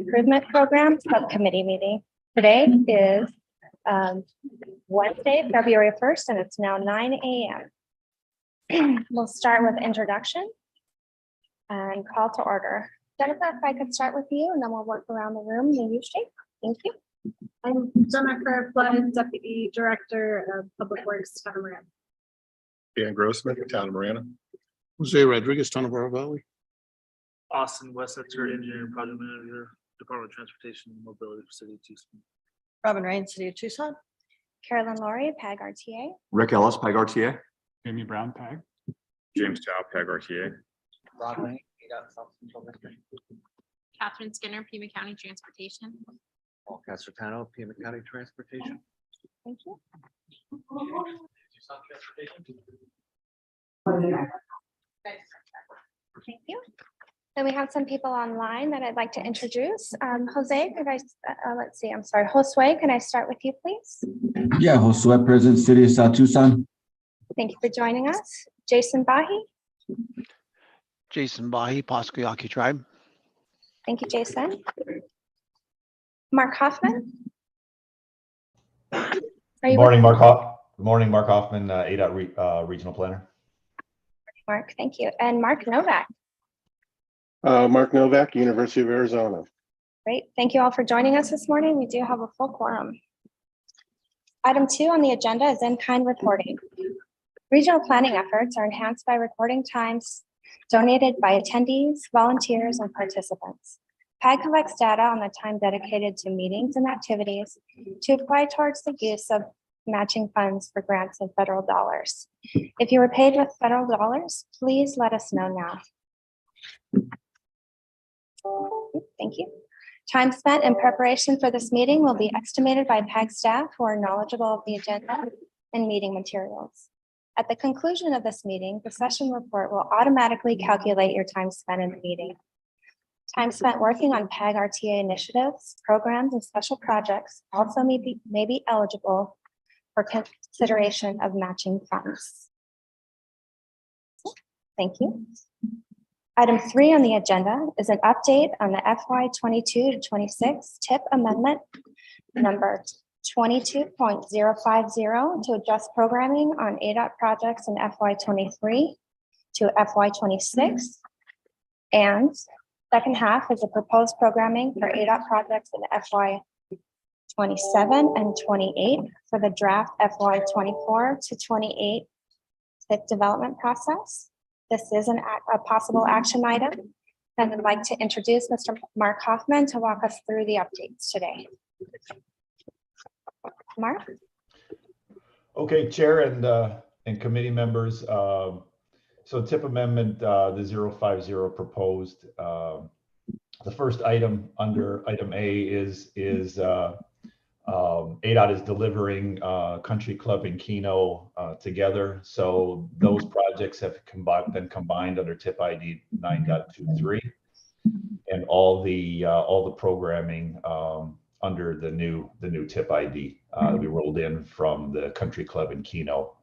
Improvement Program Subcommittee meeting. Today is Wednesday, February 1st, and it's now 9 a.m. We'll start with introduction and call to order. Jennifer, if I could start with you, and then we'll work around the room in U shape. Thank you. I'm Jennifer Flood, Deputy Director of Public Works, Town of Marana. Dan Grossman, Town of Marana. Jose Rodriguez, Town of Oro Valley. Austin Westsetzer, Engineer and Project Manager, Department of Transportation and Mobility for City of Tucson. Robin Ryan, City of Tucson. Carolyn Laurie, PAG RTA. Rick Ellis, PAG RTA. Amy Brown, PAG. James Chow, PAG RTA. Rodney, Catherine Skinner, Pima County Transportation. Paul Casertano, Pima County Transportation. Thank you. Thank you. Then we have some people online that I'd like to introduce. Jose, could I, let's see, I'm sorry, Josue, can I start with you, please? Yeah, Josue, President, City of South Tucson. Thank you for joining us. Jason Bahi. Jason Bahi, Pasquayaki Tribe. Thank you, Jason. Mark Hoffman. Good morning, Mark Hoffman, ADOT Regional Planner. Mark, thank you. And Mark Novak. Mark Novak, University of Arizona. Great. Thank you all for joining us this morning. We do have a full quorum. Item 2 on the agenda is in-kind reporting. Regional planning efforts are enhanced by recording times donated by attendees, volunteers, and participants. PAG collects data on the time dedicated to meetings and activities to apply towards the use of matching funds for grants and federal dollars. If you were paid with federal dollars, please let us know now. Thank you. Time spent in preparation for this meeting will be estimated by PAG staff who are knowledgeable of the agenda and meeting materials. At the conclusion of this meeting, the session report will automatically calculate your time spent in the meeting. Time spent working on PAG RTA initiatives, programs, and special projects also may be eligible for consideration of matching funds. Thank you. Item 3 on the agenda is an update on the FY 22 to 26 TIP amendment number 22.050 to adjust programming on ADOT projects in FY 23 to FY 26. And second half is a proposed programming for ADOT projects in FY 27 and 28 for the draft FY 24 to 28 TIP development process. This is a possible action item, and I'd like to introduce Mr. Mark Hoffman to walk us through the updates today. Mark? Okay, Chair and committee members. So TIP amendment, the 050 proposed. The first item under item A is ADOT is delivering Country Club and Keno together. So those projects have been combined under TIP ID 9.23, and all the programming under the new TIP ID we rolled in from the Country Club and Keno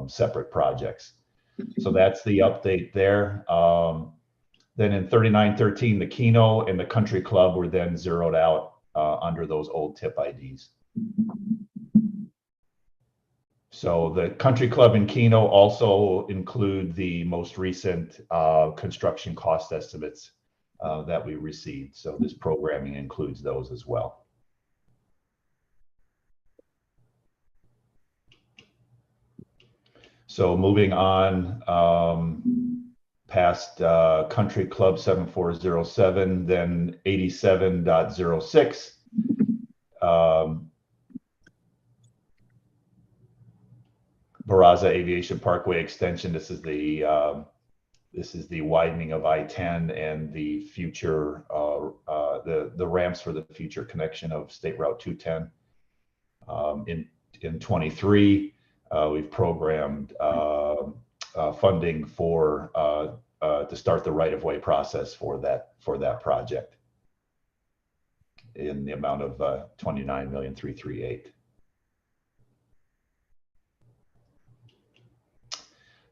separate projects. So that's the update there. Then in 3913, the Keno and the Country Club were then zeroed out under those old TIP IDs. So the Country Club and Keno also include the most recent construction cost estimates that we received. So this programming includes those as well. So moving on past Country Club 7407, then 87.06. Barraza Aviation Parkway extension. This is the widening of I-10 and the future the ramps for the future connection of State Route 210. In 23, we've programmed funding for to start the right-of-way process for that project in the amount of $29,338,000.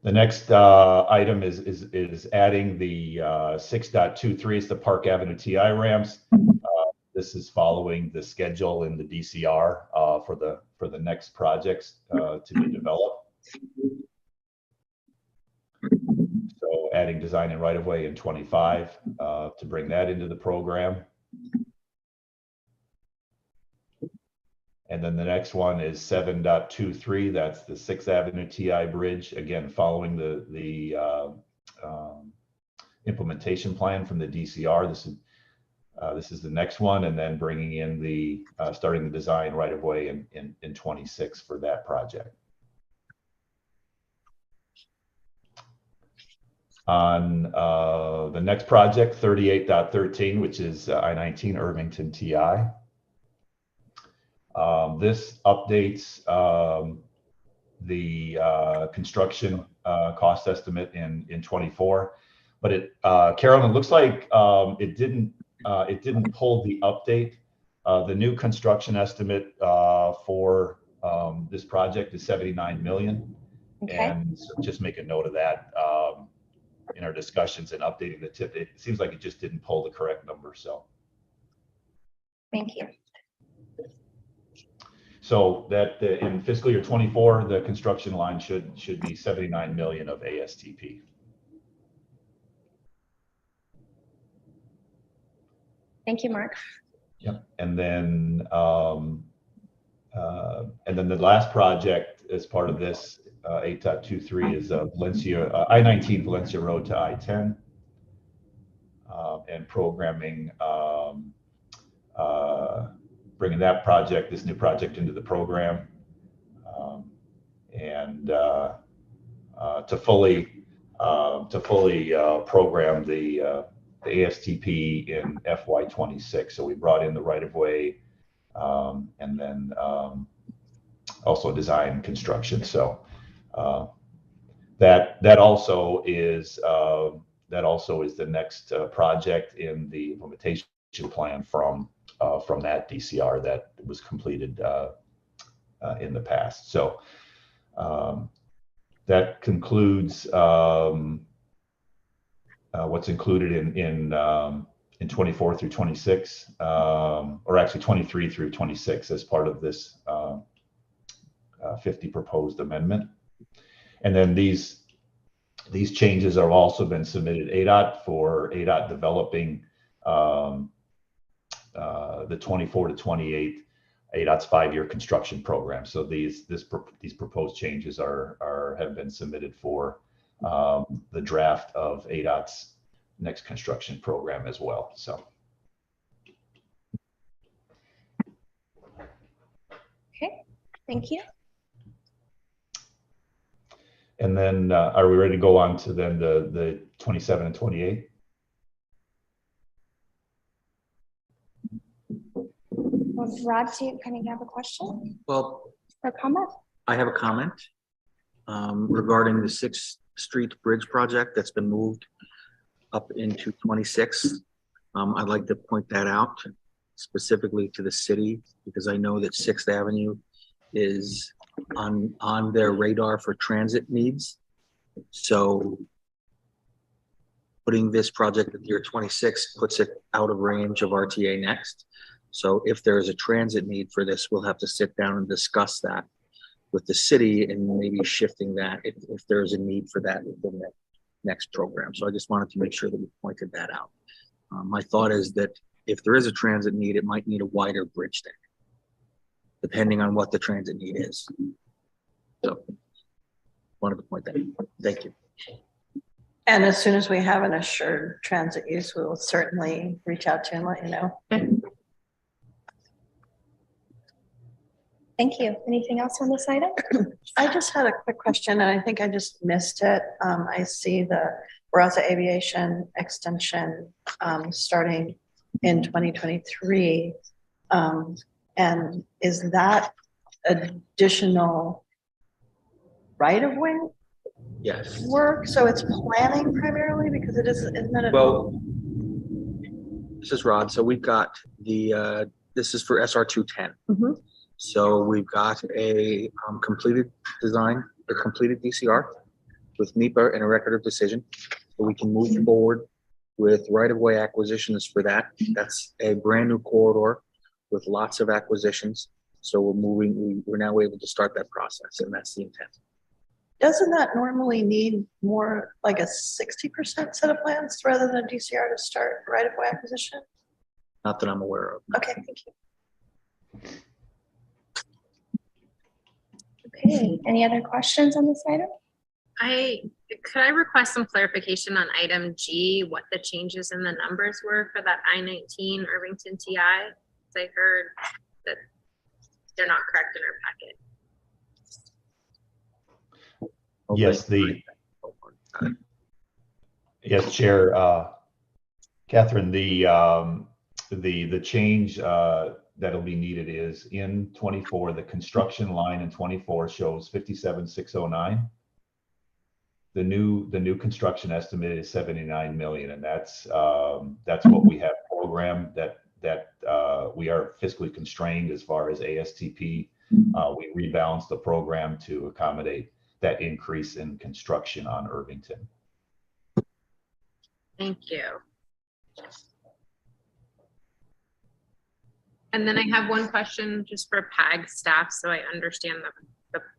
The next item is adding the 6.23 is the Park Avenue TI ramps. This is following the schedule in the DCR for the next projects to be developed. So adding design and right of way in 25 to bring that into the program. And then the next one is 7.23. That's the 6th Avenue TI bridge. Again, following the implementation plan from the DCR. This is the next one, and then bringing in the starting the design right of way in 26 for that project. On the next project, 38.13, which is I-19 Irvington TI. This updates the construction cost estimate in 24, but Carolyn, it looks like it didn't pull the update. The new construction estimate for this project is 79 million. Okay, And so just make a note of that in our discussions and updating the tip. It seems like it just didn't pull the correct number. So thank you. So that in fiscal year 24, the construction line should be 79 million of ASTP. Thank you, Mark. Yep. And then the last project as part of this 8.23 is Valencia I-19 Valencia Road to I-10 and programming. Bringing that project, this new project, into the program, and to fully program the ASTP in FY26. So we brought in the right of way, and then also design construction. So that also is the next project in the implementation plan from that DCR that was completed in the past. So that concludes what's included in 24 through 26, or actually 23 through 26 as part of this 50 proposed amendment. And then these changes have also been submitted ADOT for ADOT developing the 24 to 28 ADOT's 5-year construction program. So these proposed changes have been submitted for the draft of ADOT's next construction program as well. So. Okay, thank you. And then are we ready to go on to then the 27 and 28? Rod, do you have a question Well, or comment? I have a comment regarding the 6th Street Bridge project that's been moved up into 26. I'd like to point that out specifically to the city, because I know that 6th Avenue is on their radar for transit needs. So putting this project at year 26 puts it out of range of RTA next. So if there is a transit need for this, we'll have to sit down and discuss that with the city and maybe shifting that if there's a need for that within the next program. So I just wanted to make sure that we pointed that out. My thought is that if there is a transit need, it might need a wider bridge deck, depending on what the transit need is. So wanted to point that out. Thank you. And as soon as we have an assured transit use, we will certainly reach out to you and let you know. Thank you. Anything else on this item? I just had a quick question, and I think I just missed it. I see the Barraza Aviation extension starting in 2023. And is that additional right-of-way Yes. work? So it's planning primarily, because it isn't it? Well, this is Rod. So we've got this is for SR 210. Mhm. So we've got a completed design, a completed DCR, with NEPA and a record of decision, so we can move forward with right-of-way acquisitions for that. That's a brand new corridor with lots of acquisitions. So we're now able to start that process, and that's the intent. Doesn't that normally need more like a 60% set of plans rather than DCR to start right-of-way acquisition? Not that I'm aware of. Okay, thank you. Okay, any other questions on this item? Could I request some clarification on item G, what the changes in the numbers were for that I-19 Irvington TI? I heard that they're not correct in our packet. Yes, Chair, Catherine, the change that'll be needed is in 24, the construction line in 24 shows 57,609. The new construction estimate is 79 million, and that's what we have programmed. That we are fiscally constrained as far as ASTP. We rebalanced the program to accommodate that increase in construction on Irvington. Thank you. And then I have one question just for PAG staff, so I understand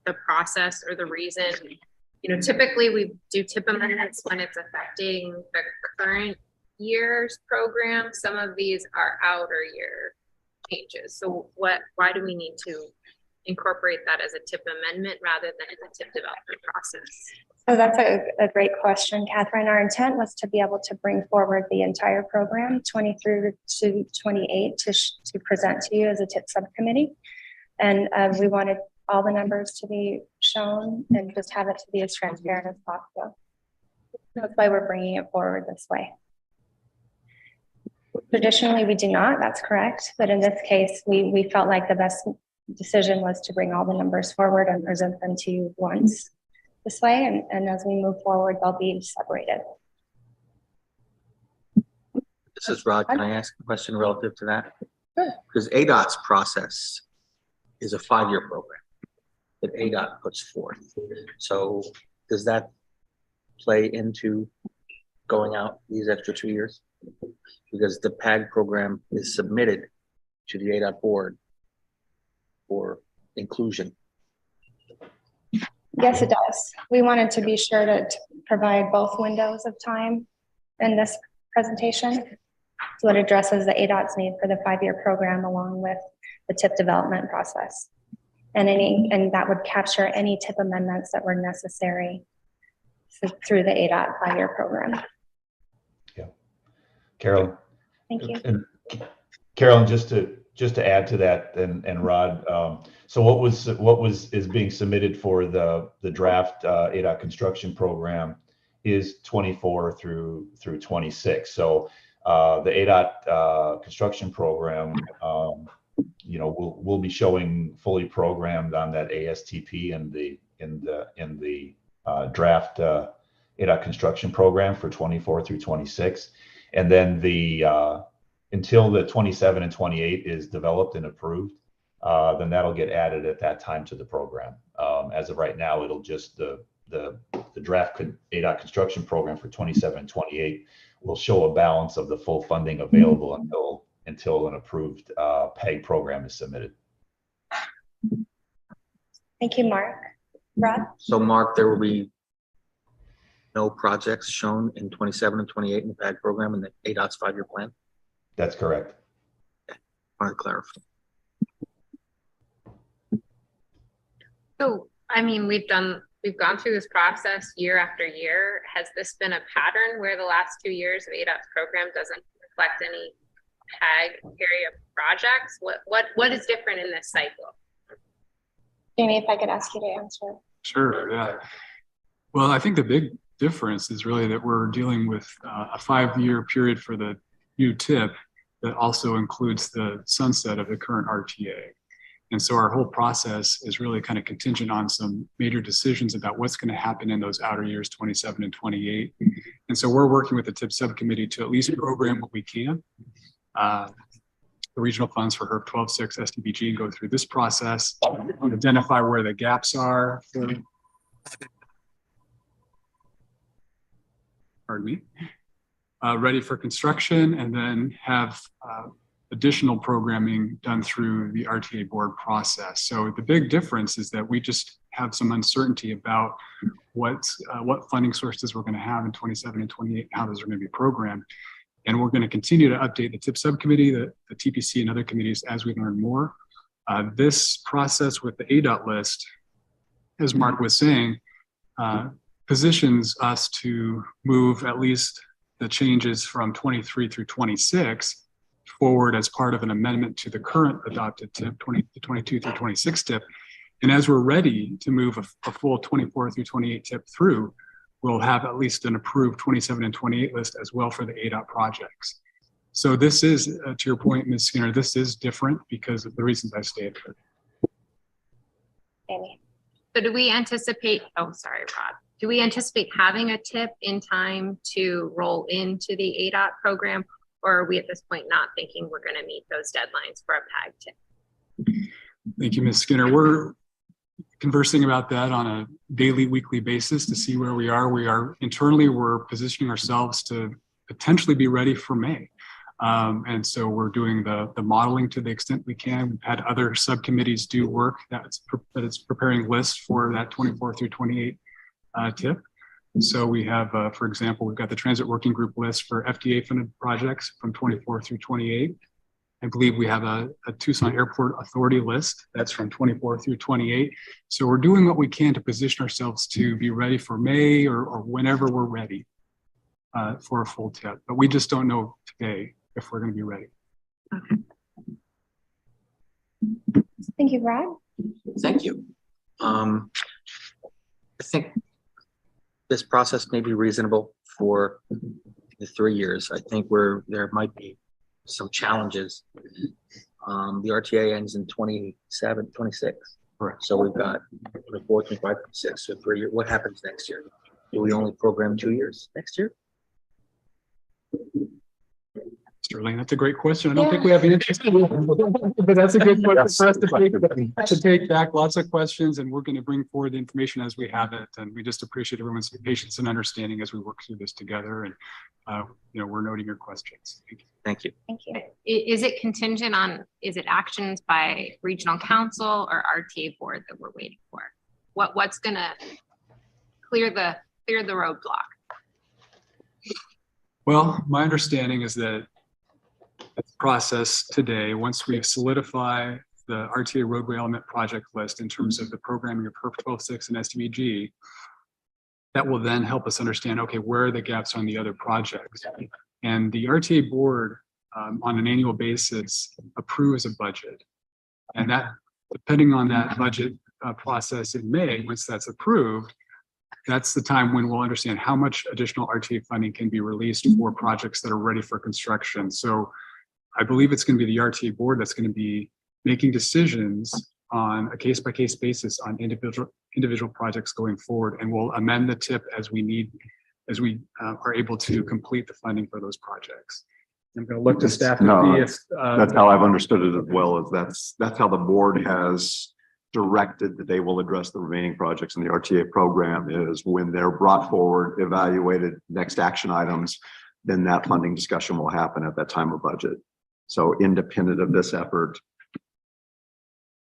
the process or the reason. You know, typically we do tip amendments when it's affecting the current year's program. Some of these are outer year changes. So why do we need to incorporate that as a tip amendment rather than in the tip development process? So that's a great question, Catherine. Our intent was to be able to bring forward the entire program, 23 to 28, to present to you as a tip subcommittee. And we wanted all the numbers to be shown and just have it to be as transparent as possible. That's why we're bringing it forward this way. Traditionally, we do not, that's correct. But in this case, we felt like the best decision was to bring all the numbers forward and present them to you once this way. And as we move forward, they'll be separated. This is Rod. Can I ask a question relative to that? Sure. Because ADOT's process is a 5-year program that ADOT puts forth. So does that play into going out these extra 2 years? Because the PAG program is submitted to the ADOT board for inclusion. Yes, it does. We wanted to be sure to provide both windows of time in this presentation. So it addresses the ADOT's need for the 5-year program along with the tip development process. And that would capture any tip amendments that were necessary through the ADOT 5-year program. Yeah. Carolyn. Thank you. And Carolyn, just to add to that, and Rod, so what is being submitted for the draft ADOT construction program is 24 through 26. So the ADOT construction program, you know, we'll be showing fully programmed on that ASTP in the draft ADOT construction program for 24 through 26, and then until the 27 and 28 is developed and approved, then that'll get added at that time to the program. As of right now, it'll just the draft ADOT construction program for 27 and 28 will show a balance of the full funding available until an approved PAG program is submitted. Thank you, Mark. Rod? So Mark, there will be no projects shown in 27 and 28 in the PAG program in the ADOT's 5-year plan? That's correct. I want to clarify. So, I mean, we've gone through this process year after year. Has this been a pattern where the last 2 years of ADOT's program doesn't reflect any PAG area projects? What is different in this cycle? Jamie, if I could ask you to answer. Sure, yeah. Well, I think the big difference is really that we're dealing with a 5-year period for the new tip that also includes the sunset of the current RTA. And so our whole process is really kind of contingent on some major decisions about what's going to happen in those outer years, 27 and 28. And so we're working with the tip subcommittee to at least program what we can. The regional funds for HERP 12-6 SDBG and go through this process, identify where the gaps are for ready for construction, and then have additional programming done through the RTA board process. So the big difference is that we just have some uncertainty about what funding sources we're going to have in 27 and 28, how those are going to be programmed. And we're going to continue to update the TIP subcommittee, the TPC, and other committees as we learn more. This process with the ADOT list, as Mark was saying, positions us to move at least the changes from 23 through 26 forward as part of an amendment to the current adopted TIP, 22 through 26 TIP. And as we're ready to move a full 24 through 28 TIP through, we'll have at least an approved 27 and 28 list as well for the ADOT projects. So this is, to your point, Ms. Skinner, this is different because of the reasons I stated. Amy. So do we anticipate, oh, sorry, Rob. Do we anticipate having a TIP in time to roll into the ADOT program? Or are we at this point not thinking we're going to meet those deadlines for a PAG TIP? Thank you, Ms. Skinner. We're conversing about that on a daily, weekly basis to see where we are. We are internally, we're positioning ourselves to potentially be ready for May. And so we're doing the modeling to the extent we can. We've had other subcommittees do work that is preparing lists for that 24 through 28 TIP. So we have, for example, we've got the transit working group list for FDA funded projects from 24 through 28. I believe we have a Tucson Airport Authority list that's from 24 through 28. So we're doing what we can to position ourselves to be ready for May or whenever we're ready for a full TIP. But we just don't know today if we're going to be ready. Okay. Thank you, Rod. Thank you. I think this process may be reasonable for the 3 years. I think there might be some challenges. The RTA ends in 27, 26. Correct. So we've got 24, 25, 26, so 3 years. What happens next year? Do we only program 2 years next year? Sterling, that's a great question. I don't think we have an interest, but that's a good question for us to take back. Lots of questions, and we're going to bring forward the information as we have it. And we just appreciate everyone's patience and understanding as we work through this together. And we're noting your questions. Thank you. Thank you. Is it contingent on, is it actions by regional council or RTA board that we're waiting for? What's going to clear the roadblock? Well, my understanding is that the process today, once we solidify the RTA roadway element project list in terms of the programming of PERF 12.6 and SDVG, that will then help us understand, okay, where are the gaps on the other projects? And the RTA board on an annual basis approves a budget. And that, depending on that budget process in May, once that's approved, that's the time when we'll understand how much additional RTA funding can be released for projects that are ready for construction. So I believe it's going to be the RTA board that's going to be making decisions on a case-by-case basis on individual projects going forward, and we'll amend the TIP as we are able to complete the funding for those projects. I'm going to look to staff to see if that's how I've understood it as well. Is that's how the board has directed that they will address the remaining projects in the RTA program, is when they're brought forward, evaluated, next action items, then that funding discussion will happen at that time of budget. So independent of this effort,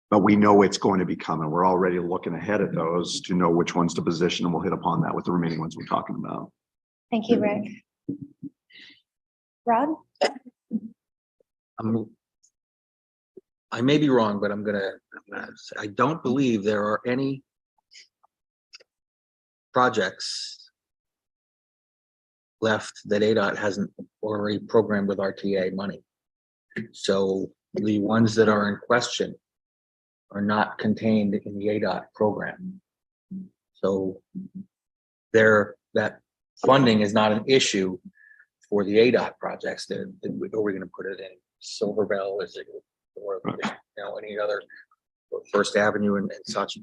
but we know it's going to be coming. We're already looking ahead at those to know which ones to position, and we'll hit upon that with the remaining ones we're talking about. Thank you, Rick. Rod? I may be wrong, but I'm gonna say I don't believe there are any projects left that ADOT hasn't already programmed with RTA money. So the ones that are in question are not contained in the ADOT program. So that funding is not an issue for the ADOT projects. Are we going to put it in Silverbell? Is it, or any other, First Avenue and such?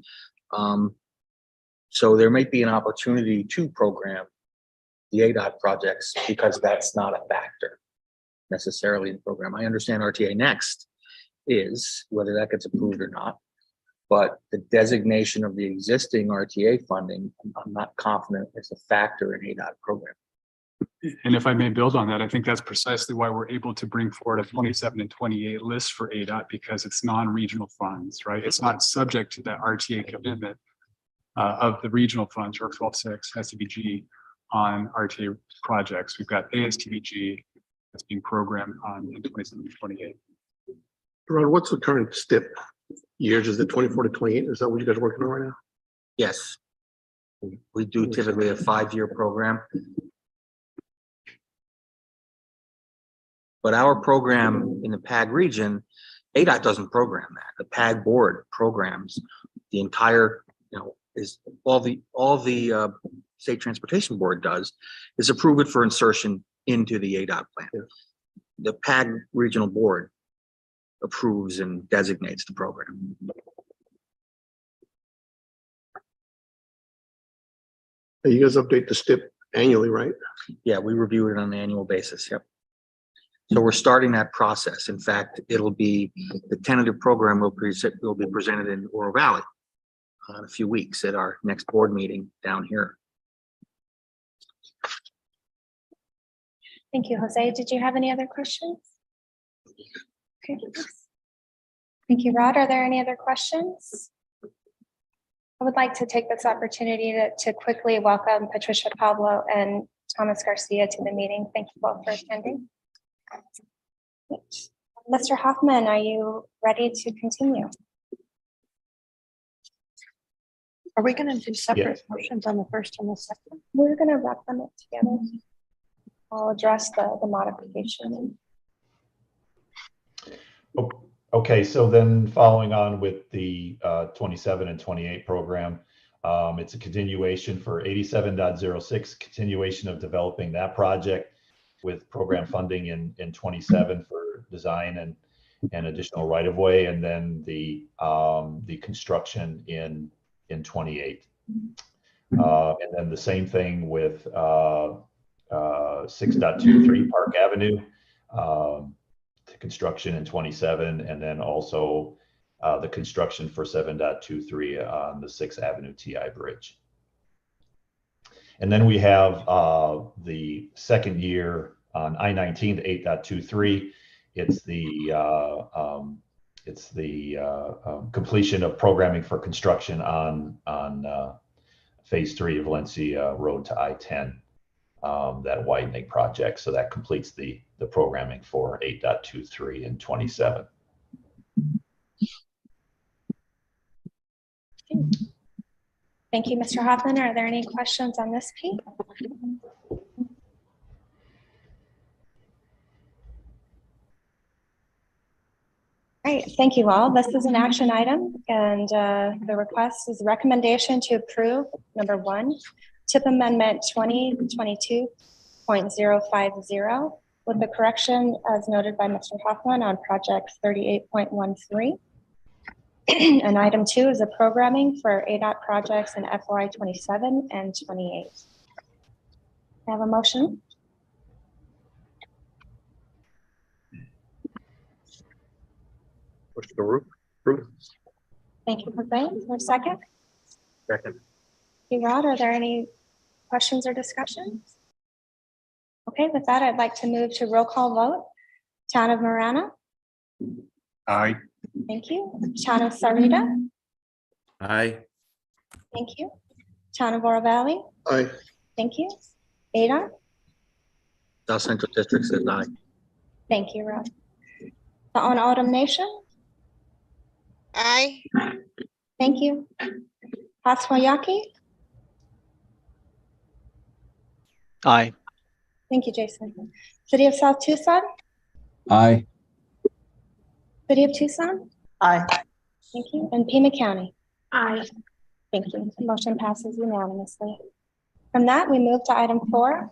So there might be an opportunity to program the ADOT projects because that's not a factor necessarily in the program. I understand RTA Next is, whether that gets approved or not, but the designation of the existing RTA funding, I'm not confident it's a factor in ADOT program. And if I may build on that, I think that's precisely why we're able to bring forward a 27 and 28 list for ADOT, because it's non-regional funds, right? It's not subject to that RTA commitment of the regional funds, or 12.6 STBG on RTA projects. We've got ASTBG that's being programmed on in 27 and 28. Rod, what's the current STIP years? Is it 24 to 28? Is that what you guys are working on right now? Yes. We do typically a 5-year program. But our program in the PAG region, ADOT doesn't program that. The PAG board programs the entire, is all the state transportation board does is approve it for insertion into the ADOT plan. The PAG regional board approves and designates the program. You guys update the STIP annually, right? Yeah, we review it on an annual basis. Yep. So we're starting that process. In fact, it'll be the tentative program will be presented in Oro Valley in a few weeks at our next board meeting down here. Thank you, Jose. Did you have any other questions? Okay. Thank you, Rod. Are there any other questions? I would like to take this opportunity to quickly welcome Patricia Pablo and Thomas Garcia to the meeting. Thank you both for attending. Mr. Hoffman, are you ready to continue? Are we going to do separate motions on the first and the second? We're going to wrap them up together. I'll address the modification. Okay, so then following on with the 27 and 28 program, it's a continuation for 87.06, continuation of developing that project with program funding in 27 for design and additional right of way, and then the construction in 28. And then the same thing with 6.23 Park Avenue, the construction in 27, and then also the construction for 7.23 on the 6th Avenue TI Bridge. And then we have the second year on I-19 to 8.23. It's the completion of programming for construction on phase 3 of Valencia Road to I-10, that widening project. So that completes the programming for 8.23 and 27. Thank you, Mr. Hoffman. Are there any questions on this piece? Great, thank you all. This is an action item, and the request is recommendation to approve number 1, TIP amendment 2022.050 with the correction as noted by Mr. Hoffman on project 38.13. And item 2 is a programming for ADOT projects in FY 27 and 28. I have a motion. Motion to approve. Thank you, Jose. Is there a second? Second. Thank you, Rod. Are there any questions or discussions? Okay, with that, I'd like to move to roll call vote. Town of Marana. Aye. Thank you. Town of Sarita. Aye. Thank you. Town of Oro Valley. Aye. Thank you. Ada. South Central District says aye. Thank you, Rod. The On Autumn Nation. Aye. Thank you. Hatswayaki. Aye. Thank you, Jason. City of South Tucson. Aye. City of Tucson. Aye. Thank you. And Pima County. Aye. Thank you. The motion passes unanimously. From that, we move to item 4.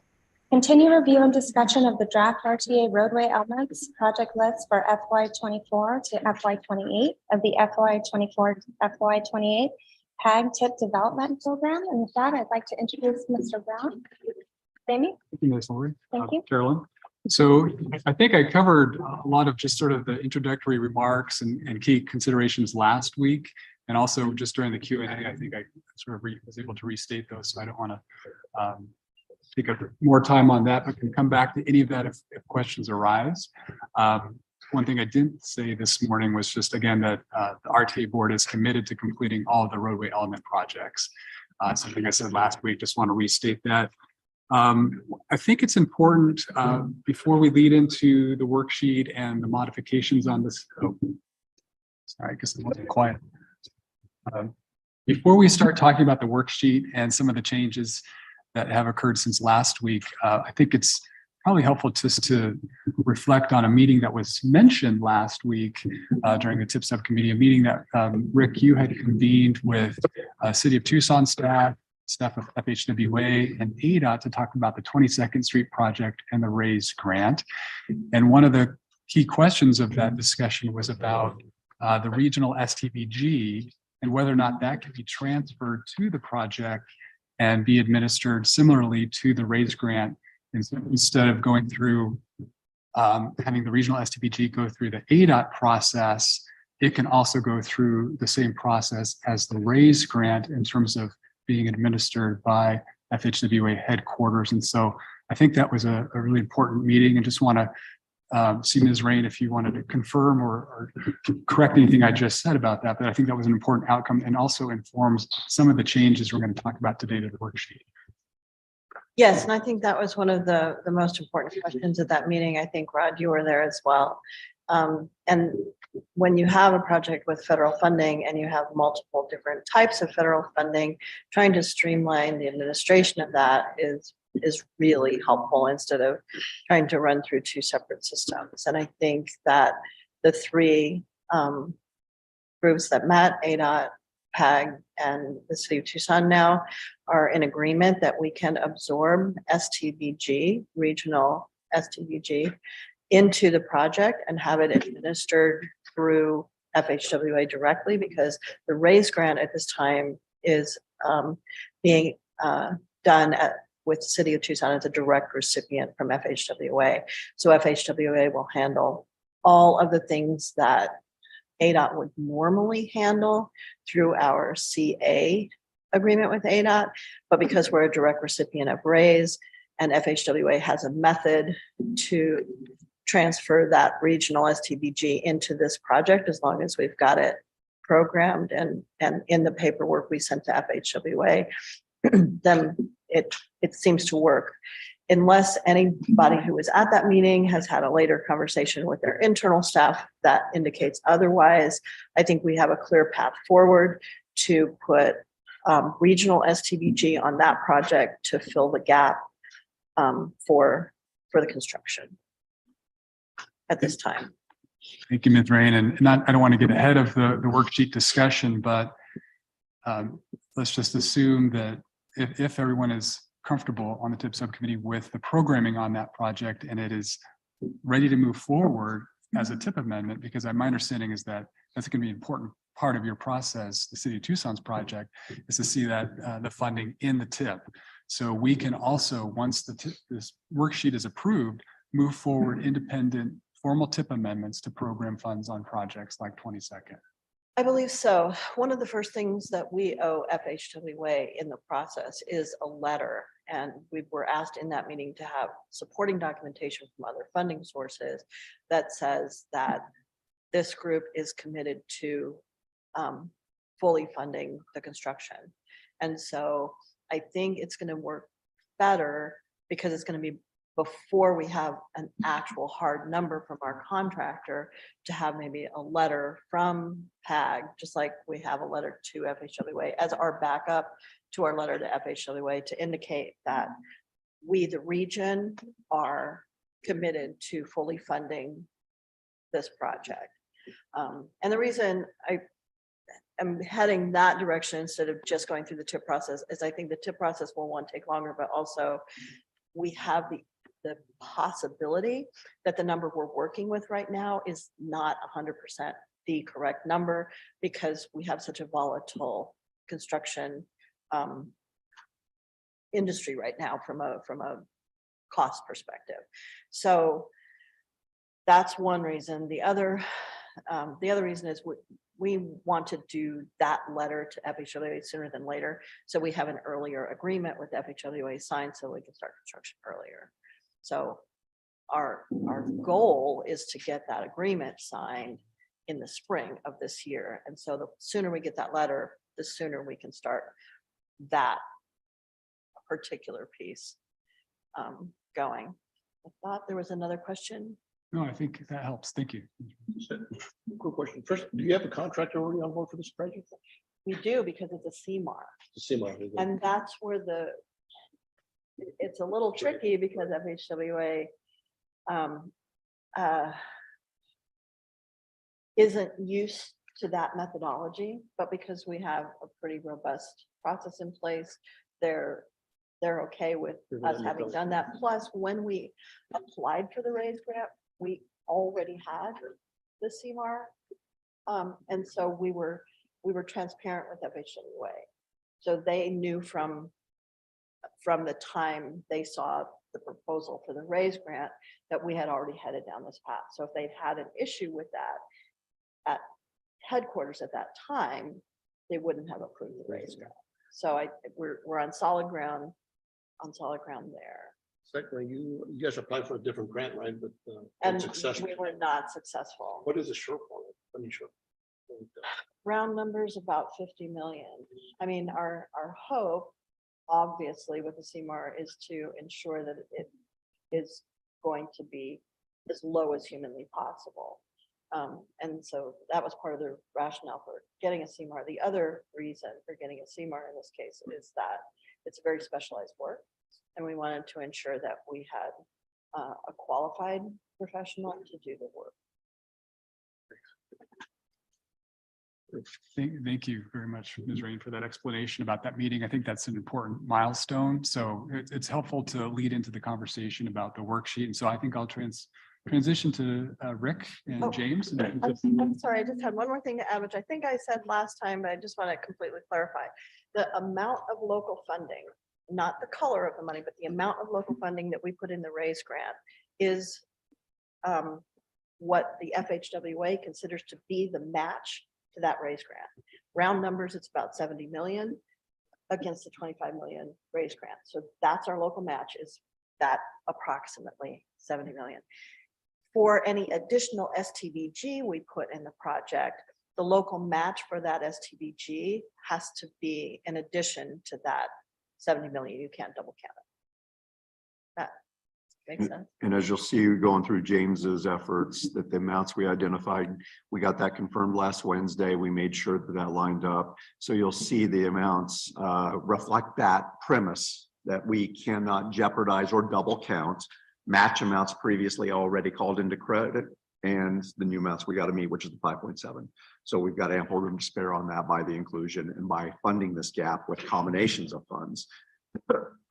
Continue review and discussion of the draft RTA roadway elements project list for FY 24 to FY 28 of the FY 24 FY 28 PAG TIP development program. And with that, I'd like to introduce Mr. Brown. Amy. Thank you, Ms. Lori. Thank you. Carolyn. So I think I covered a lot of just sort of the introductory remarks and key considerations last week. And also just during the Q&A, I think I sort of was able to restate those. So I don't want to take more time on that, but can come back to any of that if questions arise. One thing I didn't say this morning was just again that the RTA board is committed to completing all of the roadway element projects. Something I said last week, just want to restate that. I think it's important before we lead into the worksheet and the modifications on this. Oh, sorry, I guess I wasn't quiet. Before we start talking about the worksheet and some of the changes that have occurred since last week, I think it's probably helpful just to reflect on a meeting that was mentioned last week during the TIP subcommittee, a meeting that Rick, you had convened with City of Tucson staff of FHWA and ADOT to talk about the 22nd Street project and the RAISE grant. And one of the key questions of that discussion was about the regional STBG and whether or not that could be transferred to the project and be administered similarly to the RAISE grant. Instead of going through having the regional STBG go through the ADOT process, it can also go through the same process as the RAISE grant in terms of being administered by FHWA headquarters. And so I think that was a really important meeting, and just want to see Ms. Rain if you wanted to confirm or correct anything I just said about that. But I think that was an important outcome and also informs some of the changes we're going to talk about today to the worksheet. Yes, and I think that was one of the most important questions at that meeting. I think, Rod, you were there as well. And when you have a project with federal funding and you have multiple different types of federal funding, trying to streamline the administration of that is really helpful instead of trying to run through two separate systems. And I think that the three groups that met, ADOT, PAG, and the City of Tucson now are in agreement that we can absorb STBG, regional STBG, into the project and have it administered through FHWA directly, because the RAISE grant at this time is being done with the City of Tucson as a direct recipient from FHWA. So FHWA will handle all of the things that ADOT would normally handle through our CA agreement with ADOT, but because we're a direct recipient of RAISE and FHWA has a method to transfer that regional STBG into this project, as long as we've got it programmed and in the paperwork we sent to FHWA, then it seems to work. Unless anybody who was at that meeting has had a later conversation with their internal staff that indicates otherwise, I think we have a clear path forward to put regional STBG on that project to fill the gap for the construction at this time. Thank you, Ms. Rain. And I don't want to get ahead of the worksheet discussion, but let's just assume that if everyone is comfortable on the TIP subcommittee with the programming on that project and it is ready to move forward as a TIP amendment, because my understanding is that that's going to be an important part of your process, the City of Tucson's project, is to see that the funding in the TIP. So we can also, once this worksheet is approved, move forward independent formal TIP amendments to program funds on projects like 22nd. I believe so. One of the first things that we owe FHWA in the process is a letter. And we were asked in that meeting to have supporting documentation from other funding sources that says that this group is committed to fully funding the construction. And so I think it's going to work better because it's going to be before we have an actual hard number from our contractor, to have maybe a letter from PAG, just like we have a letter to FHWA as our backup to our letter to FHWA, to indicate that we, the region, are committed to fully funding this project. And the reason I am heading that direction instead of just going through the TIP process is I think the TIP process will, one, take longer, but also we have the possibility that the number we're working with right now is not 100% the correct number, because we have such a volatile construction industry right now from a cost perspective. So that's one reason. The other the other reason is we want to do that letter to FHWA sooner than later. So we have an earlier agreement with FHWA signed so we can start construction earlier. So our goal is to get that agreement signed in the spring of this year. And so the sooner we get that letter, the sooner we can start that particular piece going. I thought there was another question. No, I think that helps. Thank you. Quick question. First, do you have a contractor already on board for this project? We do because it's a CMAR. And that's where it's a little tricky because FHWA isn't used to that methodology, but because we have a pretty robust process in place, they're okay with us having done that. Plus, when we applied for the RAISE grant, we already had the CMAR. And so we were transparent with FHWA. So they knew from the time they saw the proposal for the RAISE grant that we had already headed down this path. So if they'd had an issue with that at headquarters at that time, they wouldn't have approved the RAISE grant. So we're on solid ground there. Secondly, you guys applied for a different grant, right? But And successful. we were not successful. What is the shortfall? I mean, sure. Round numbers about 50 million. I mean, our hope, obviously, with the CMAR is to ensure that it is going to be as low as humanly possible. And so that was part of the rationale for getting a CMAR. The other reason for getting a CMAR in this case is that it's very specialized work. And we wanted to ensure that we had a qualified professional to do the work. Thank you very much, Ms. Rain, for that explanation about that meeting. I think that's an important milestone. So it's helpful to lead into the conversation about the worksheet. And so I think I'll transition to Rick and James. I'm sorry, I just had one more thing to add, which I think I said last time, but I just want to completely clarify. The amount of local funding, not the color of the money, but the amount of local funding that we put in the RAISE grant is what the FHWA considers to be the match to that RAISE grant. Round numbers, it's about 70 million against the 25 million RAISE grant. So that's our local match, is that approximately 70 million. For any additional STBG we put in the project, the local match for that STBG has to be in addition to that 70 million. You can't double count it. That makes sense. And as you'll see, going through James's efforts, that the amounts we identified, we got that confirmed last Wednesday. We made sure that that lined up. So you'll see the amounts reflect that premise that we cannot jeopardize or double count match amounts previously already called into credit and the new amounts we got to meet, which is the 5.7. So we've got ample room to spare on that by the inclusion and by funding this gap with combinations of funds.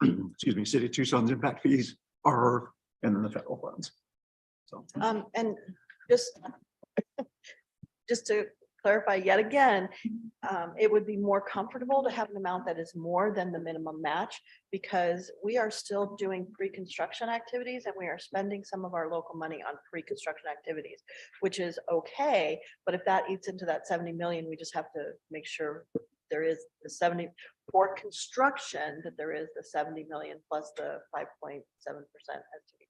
Excuse me, City of Tucson's impact fees are, and then the federal funds. So and just to clarify yet again, it would be more comfortable to have an amount that is more than the minimum match, because we are still doing pre-construction activities and we are spending some of our local money on pre-construction activities, which is okay. But if that eats into that 70 million, we just have to make sure there is the 70 for construction, that there is the 70 million plus the 5.7% STB.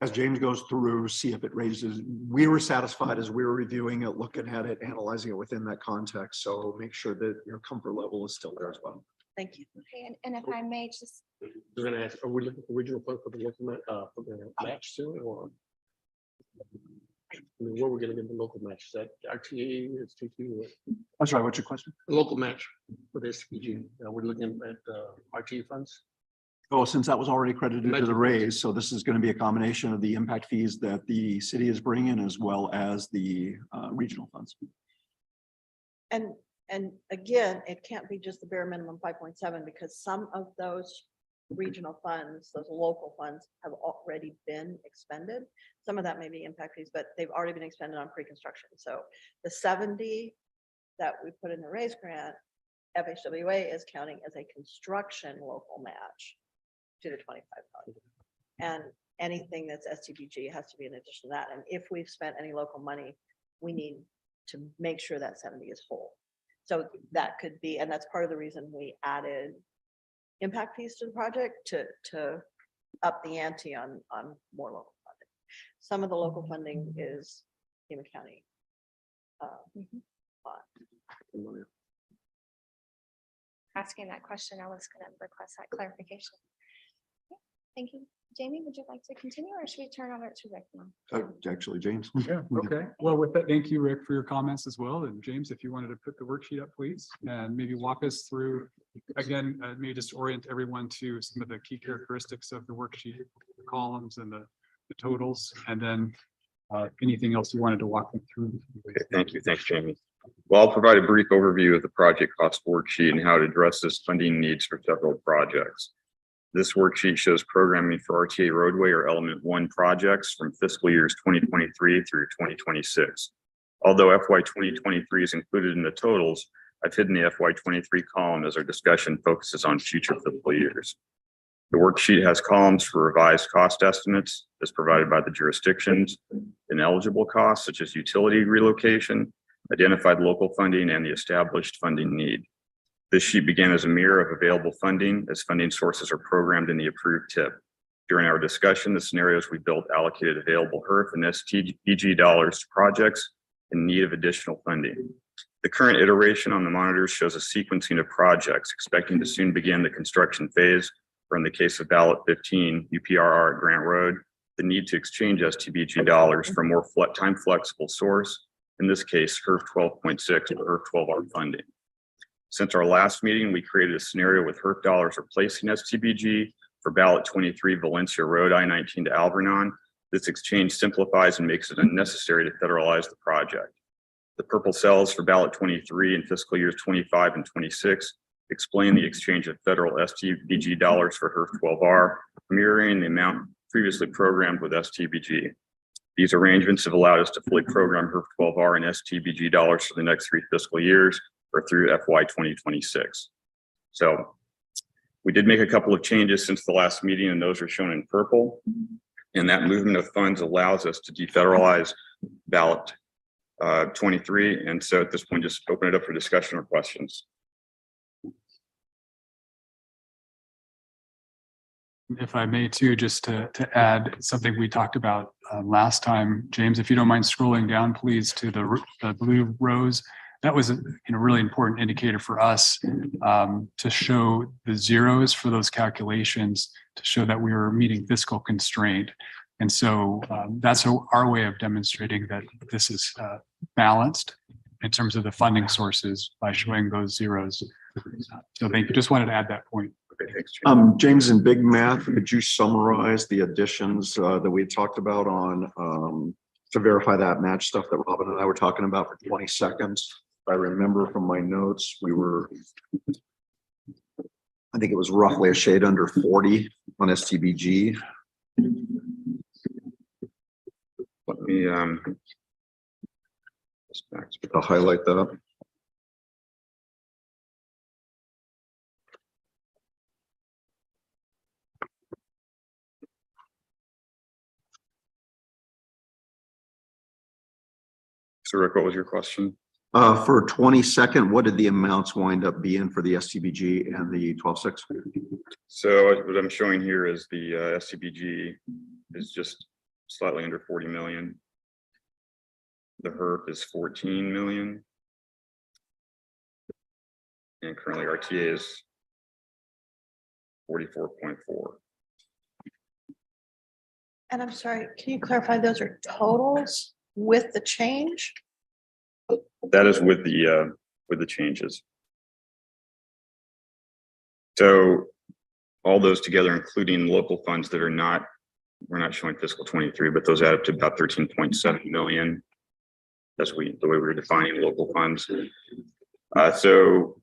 as James goes through, see if it raises, we were satisfied as we were reviewing it, looking at it, analyzing it within that context. So make sure that your comfort level is still there as well. Thank you. Okay, and if I may just, We're gonna ask, are we looking for original fund for the local for the match soon, or? I mean, where we're gonna get the local match, is that RTA, it's TT? I'm sorry, what's your question? Local match for the SPG, we're looking at RTA funds? Oh, since that was already credited to the raise, so this is going to be a combination of the impact fees that the city is bringing as well as the regional funds. And again, it can't be just the bare minimum 5.7, because some of those regional funds, those local funds have already been expended. Some of that may be impact fees, but they've already been expended on pre-construction. So the 70 that we put in the raise grant, FHWA is counting as a construction local match to the 25 million. And anything that's STBG has to be in addition to that. And if we've spent any local money we need to make sure that 70 is whole. So that could be, and that's part of the reason we added impact fees to the project to up the ante on more local funding. Some of the local funding is Pima County. Fund. Asking that question, I was going to request that clarification. Okay, thank you. Jamie, would you like to continue or should we turn over to Rick now? Actually, James. Yeah, okay. Well, with that, thank you, Rick, for your comments as well. And James, if you wanted to put the worksheet up, please, and maybe walk us through, again, maybe just orient everyone to some of the key characteristics of the worksheet, the columns and the totals, and then anything else you wanted to walk them through. Okay, thank you. Thanks, Jamie. Well, I'll provide a brief overview of the project cost worksheet and how it addresses funding needs for several projects. This worksheet shows programming for RTA roadway or element 1 projects from fiscal years 2023 through 2026. Although FY 2023 is included in the totals, I've hidden the FY 23 column as our discussion focuses on future fiscal years. The worksheet has columns for revised cost estimates as provided by the jurisdictions, ineligible costs such as utility relocation, identified local funding, and the established funding need. This sheet began as a mirror of available funding as funding sources are programmed in the approved TIP. During our discussion, the scenarios we built allocated available HERF and STBG dollars to projects in need of additional funding. The current iteration on the monitors shows a sequencing of projects expecting to soon begin the construction phase, or in the case of ballot 15, UPRR at Grant Road, the need to exchange STBG dollars for a more time flexible source, in this case, HERF 12.6 or HERF 12R funding. Since our last meeting, we created a scenario with HERF dollars replacing STBG for ballot 23 Valencia Road I-19 to Alvernon. This exchange simplifies and makes it unnecessary to federalize the project. The purple cells for ballot 23 in fiscal years 25 and 26 explain the exchange of federal STBG dollars for HERF 12R, mirroring the amount previously programmed with STBG. These arrangements have allowed us to fully program HERF 12R and STBG dollars for the next 3 fiscal years or through FY 2026. So we did make a couple of changes since the last meeting, and those are shown in purple. And that movement of funds allows us to defederalize ballot 23. And so at this point, just open it up for discussion or questions. If I may too, just to add something we talked about last time, James, if you don't mind scrolling down, please, to the blue rows. That was a really important indicator for us to show the zeros for those calculations to show that we were meeting fiscal constraint. And so that's our way of demonstrating that this is balanced in terms of the funding sources by showing those zeros. So thank you. Just wanted to add that point. Okay, thanks, James. James, in big math, could you summarize the additions that we talked about on to verify that match stuff that Robin and I were talking about for 20 seconds? I remember from my notes, I think it was roughly a shade under 40 on STBG. Let me just back to I'll highlight that. So Rick, what was your question? For 22nd, what did the amounts wind up being for the STBG and the 12.6? So what I'm showing here is the STBG is just slightly under 40 million. The HERF is 14 million. And currently RTA is 44.4. And I'm sorry, can you clarify, those are totals with the change? That is with the changes. So all those together, including local funds that are not, we're not showing fiscal 23, but those add up to about 13.7 million. That's the way we're defining local funds. So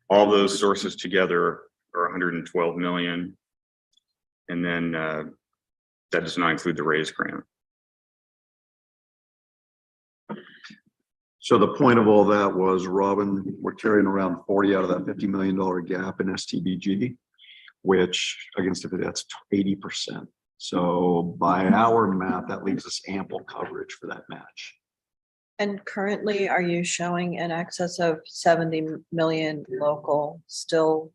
all those sources together are 112 million. And then that does not include the raise grant. So the point of all that was, Robin, we're carrying around 40 out of that $50 million gap in STBG, which against if that's 80%. So by our math, that leaves us ample coverage for that match. And currently, are you showing in excess of 70 million local still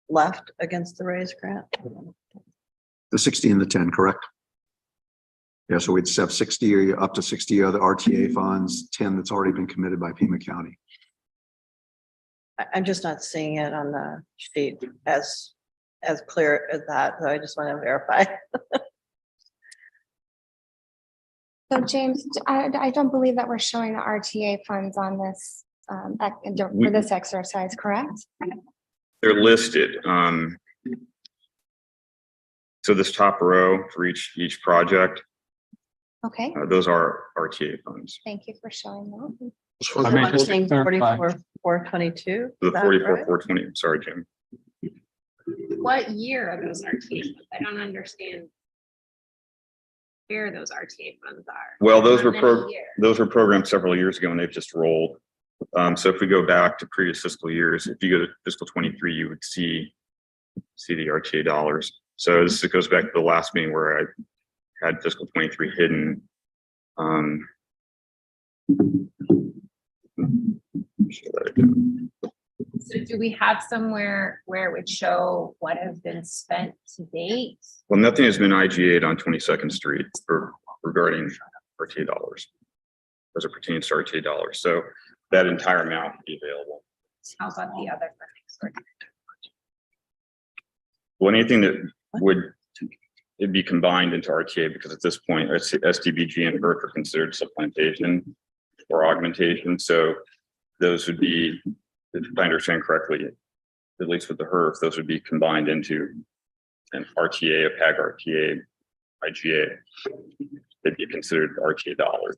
left against the raise grant? The 60 and the 10, correct? Yeah, so we'd have 60 up to 60 other RTA funds, 10 that's already been committed by Pima County. I'm just not seeing it on the sheet as clear as that, so I just want to verify. So James, I don't believe that we're showing the RTA funds on this, for this exercise, correct? They're listed. So this top row for each project, Okay, those are RTA funds. thank you for showing that. So I mean, I'm just to seeing clarify. 44,422. The 44,420, sorry, Jim. What year are those RTA funds? I don't understand where those RTA funds are. Well, those How were many years? those were programmed several years ago and they've just rolled. So if we go back to previous fiscal years, if you go to fiscal 23, you would see the RTA dollars. So this goes back to the last meeting where I had fiscal 23 hidden. So do we have somewhere where it would show what has been spent to date? Well, nothing has been IGA'd on 22nd Street regarding RTA dollars as it pertains to RTA dollars. So that entire amount would be available. How about the other funding sources? Well, anything that would it'd be combined into RTA because at this point, SDBG and BERT are considered supplementation or augmentation. So those would be, if I understand correctly, at least with the HERF, those would be combined into an RTA, a PAG RTA, IGA. They'd be considered RTA dollars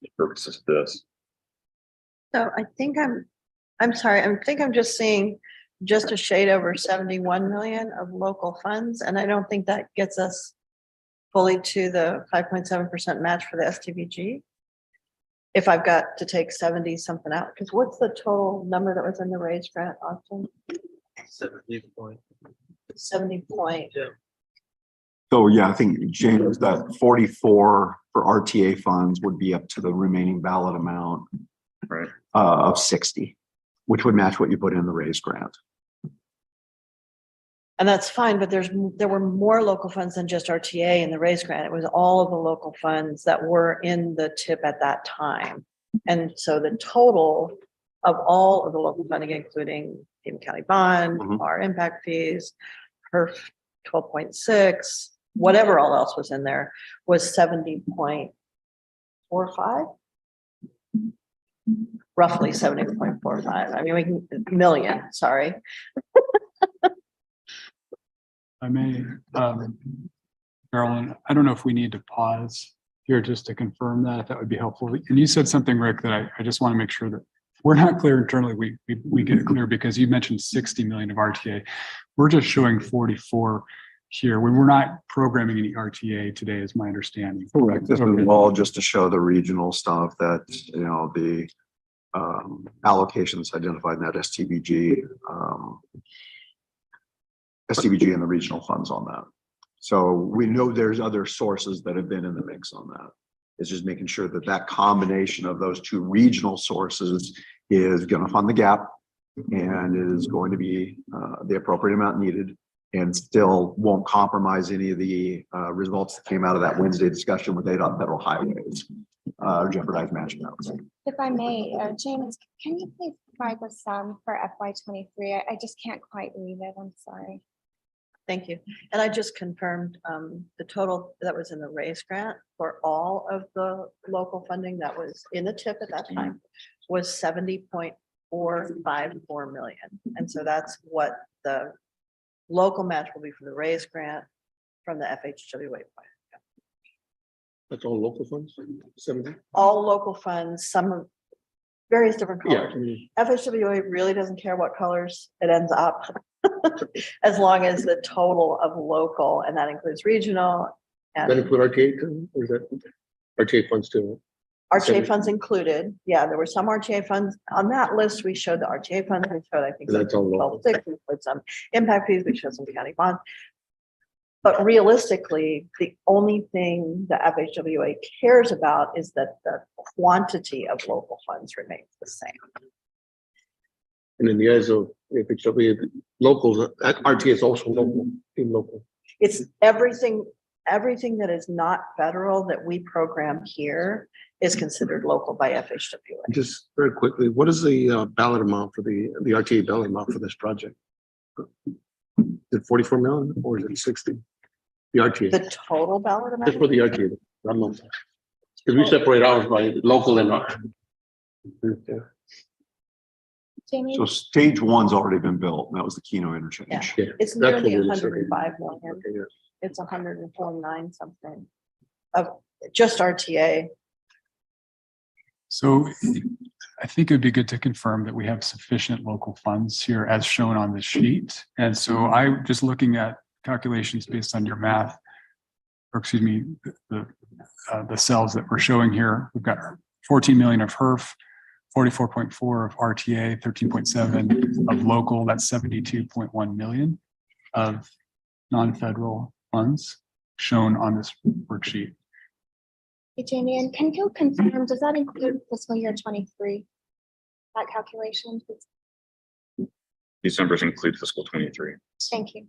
for purposes of this. So I think I'm sorry, I think I'm just seeing just a shade over 71 million of local funds. And I don't think that gets us fully to the 5.7% match for the STBG. If I've got to take 70 something out, because what's the total number that was in the raise grant, Austin? 70 point. 70 point. Yeah. So yeah, I think James, that 44 for RTA funds would be up to the remaining ballot amount Right. Of 60, which would match what you put in the raise grant. And that's fine, but there were more local funds than just RTA in the raise grant. It was all of the local funds that were in the TIP at that time. And so the total of all of the local funding, including Pima County bond, our impact fees, HERF 12.6, whatever all else was in there, was 70.45. Roughly 70.45. I mean, we can million, sorry. I may, Carolyn, I don't know if we need to pause here just to confirm that, if that would be helpful. And you said something, Rick, that I just want to make sure that we're not clear internally. We get it clear because you mentioned 60 million of RTA. We're just showing 44 here. We're not programming any RTA today, is my understanding. Correct. This is all just to show the regional stuff that, you know, the allocations identified in that STBG and the regional funds on that. So we know there's other sources that have been in the mix on that. It's just making sure that that combination of those two regional sources is going to fund the gap and is going to be the appropriate amount needed and still won't compromise any of the results that came out of that Wednesday discussion with ADOT federal highways or jeopardize matching amounts. If I may, James, can you please provide the sum for FY23? I just can't quite read it. I'm sorry. Thank you. And I just confirmed the total that was in the raise grant for all of the local funding that was in the TIP at that time was 70.454 million. And so that's what the local match will be for the raise grant from the FHWA plan. That's all local funds, 70? All local funds, some of various different Yeah. colors. FHWA really doesn't care what colors it ends up. As long as the total of local, and that includes regional That and include RTA too, or is that RTA funds too? RTA funds included. Yeah, there were some RTA funds on that list. We showed the RTA funds. We showed, I think, That's all local. 12.6, we showed some impact fees. We showed some county bonds. But realistically, the only thing the FHWA cares about is that the quantity of local funds remains the same. And in the eyes of, if it's locals, RTA is also local, in local. It's everything that is not federal that we program here is considered local by FHWA. Just very quickly, what is the ballot amount for the RTA ballot amount for this project? Is it 44 million or is it 60? The RTA, The total ballot amount? just for the RTA, because we separate ours by local and. Jamie? So stage one's already been built. That was the Keno interchange. Yeah. Yeah, It's that's what nearly we were saying. 105 million. Okay, yeah. It's 149 something of just RTA. So I think it'd be good to confirm that we have sufficient local funds here as shown on the sheet. And so I'm just looking at calculations based on your math, or excuse me, the cells that we're showing here. We've got 14 million of HERF, 44.4 of RTA, 13.7 of local, that's 72.1 million of non-federal funds shown on this worksheet. Hey, Jamie, and can you confirm, does that include fiscal year 23? That calculation? These numbers include fiscal 23. Thank you.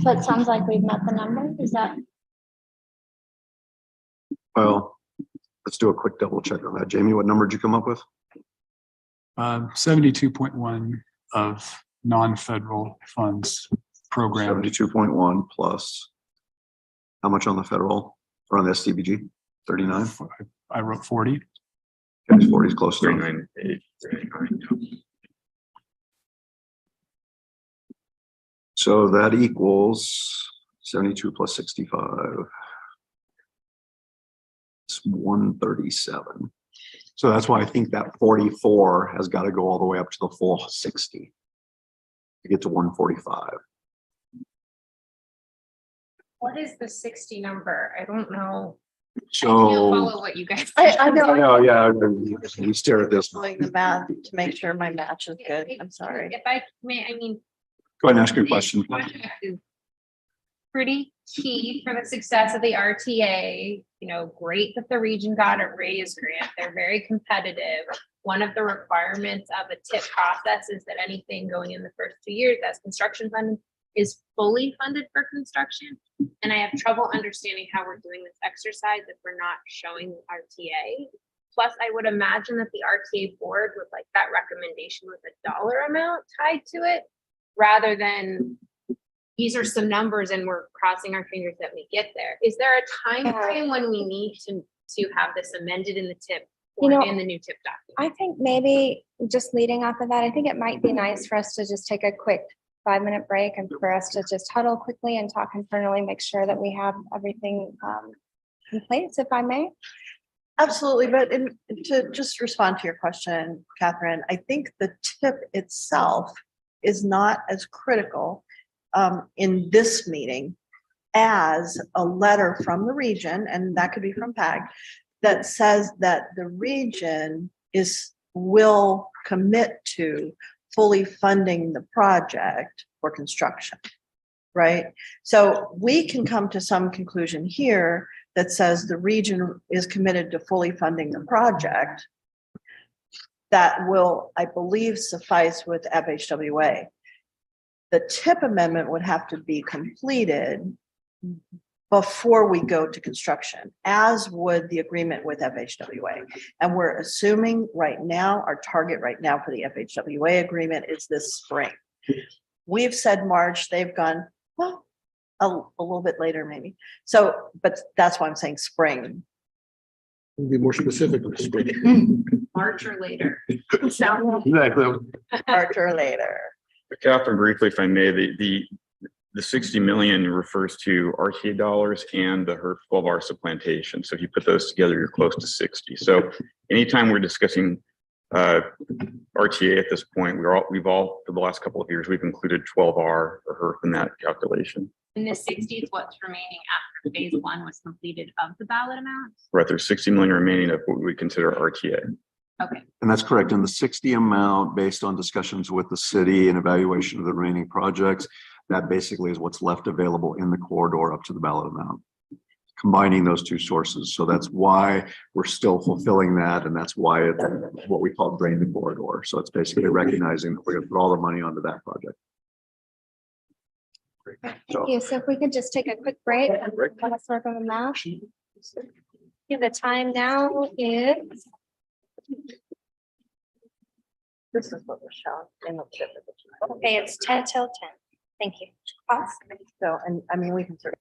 So it sounds like we've met the number, is that? Well, let's do a quick double check on that. Jamie, what number did you come up with? 72.1 of non-federal funds program. 72.1 plus how much on the federal or on the SCBG? 39? I wrote 40. Okay, 40 is close to 39, 39. So that equals 72 plus 65. It's 137. So that's why I think that 44 has got to go all the way up to the full 60 to get to 145. What is the 60 number? I don't know. I can't So follow what you guys. I know. I know, yeah. We stare at this. Go Doing the math to make sure my match is good. I'm sorry. If I may, I mean. ahead and ask your question. Project is pretty key for the success of the RTA. You know, great that the region got a raise grant. They're very competitive. One of the requirements of a TIP process is that anything going in the first 2 years as construction funding is fully funded for construction. And I have trouble understanding how we're doing this exercise if we're not showing the RTA. Plus, I would imagine that the RTA board would like that recommendation with a dollar amount tied to it, rather than these are some numbers and we're crossing our fingers that we get there. Is there a time frame when we need to have this amended in the TIP or in the new TIP document? I think maybe just leading off of that, I think it might be nice for us to just take a quick 5-minute break and for us to just huddle quickly and talk internally, make sure that we have everything in place, if I may. Absolutely, but to just respond to your question, Catherine, I think the TIP itself is not as critical in this meeting as a letter from the region, and that could be from PAG, that says that the region will commit to fully funding the project for construction, right? So we can come to some conclusion here that says the region is committed to fully funding the project. That will, I believe, suffice with FHWA. The TIP amendment would have to be completed before we go to construction, as would the agreement with FHWA. And we're assuming right now, our target right now for the FHWA agreement is this spring. We've said March, they've gone, well, a little bit later maybe. So, but that's why I'm saying spring. Be more specific with the spring. March or later. Exactly. March or later. Catherine, briefly, if I may, the 60 million refers to RTA dollars and the HERF 12R supplantation. So if you put those together, you're close to 60. So anytime we're discussing RTA at this point, we've all for the last couple of years, we've included 12R or HERF in that calculation. And the 60 is what's remaining after phase 1 was completed of the ballot amount. Right, there's 60 million remaining of what we consider RTA. Okay. And that's correct. And the 60 amount, based on discussions with the city and evaluation of the remaining projects, that basically is what's left available in the corridor up to the ballot amount, combining those two sources. So that's why we're still fulfilling that. And that's why it's what we call drain the corridor. So it's basically recognizing that we're going to put all the money onto that project. Thank you. So if we could just take a quick break. Let us work on the math. Yeah, the time now is, This is what we're showing in the chip. okay, it's 10 till 10. Thank you. Pause. So, and I mean, we can sort of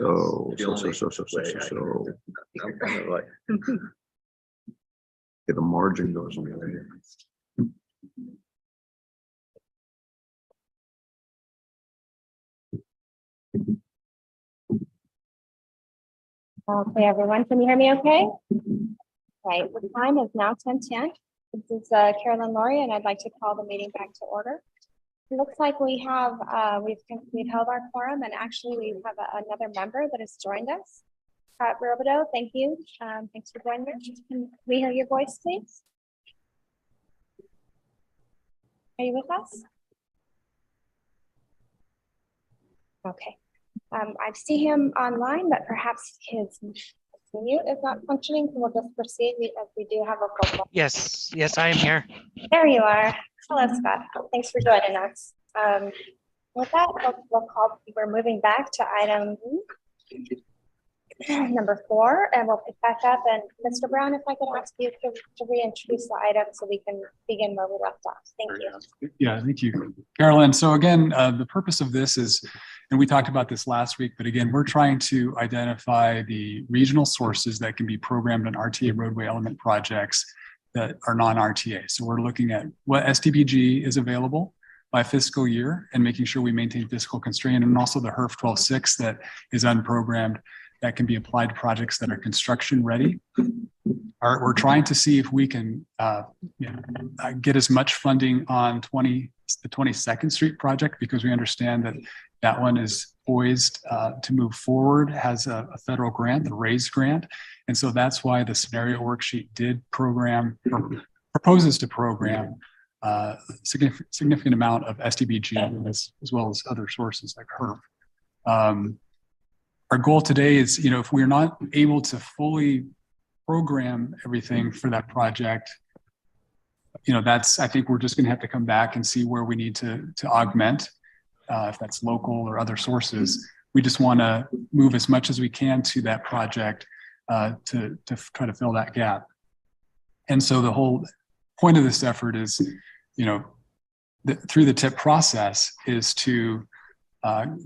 So, The only way I can- I'm kind of like, okay, the margin goes away. Okay, everyone, can you hear me okay? Right, the time is now 10:10. This is Carolyn Laurie, and I'd like to call the meeting back to order. It looks like we have, we've held our quorum, and actually we have another member that has joined us. Pat Robideau, thank you. Thanks for joining us. Can we hear your voice, please? Are you with us? Okay. I see him online, but perhaps his mute is not functioning, so we'll just proceed as we do have a full. Yes, I am here. There you are. Hello, Scott. Thanks for joining us. With that, we're moving back to item number 4, and we'll pick back up. And Mr. Brown, if I could ask you to reintroduce the item so we can begin where we left off. Thank you. Yeah, thank you, Carolyn. So again, the purpose of this is, and we talked about this last week, but again, we're trying to identify the regional sources that can be programmed in RTA roadway element projects that are non-RTA. So we're looking at what SDBG is available by fiscal year and making sure we maintain fiscal constraint, and also the HERF 12.6 that is unprogrammed that can be applied to projects that are construction ready. We're trying to see if we can get as much funding on the 22nd Street project, because we understand that that one is poised to move forward, has a federal grant, the RAISE grant. And so that's why the scenario worksheet did program, or proposes to program significant amount of SDBG as well as other sources like HERF. Our goal today is, if we're not able to fully program everything for that project, I think we're just going to have to come back and see where we need to augment, if that's local or other sources. We just want to move as much as we can to that project to try to fill that gap. And so the whole point of this effort is, through the TIP process, is to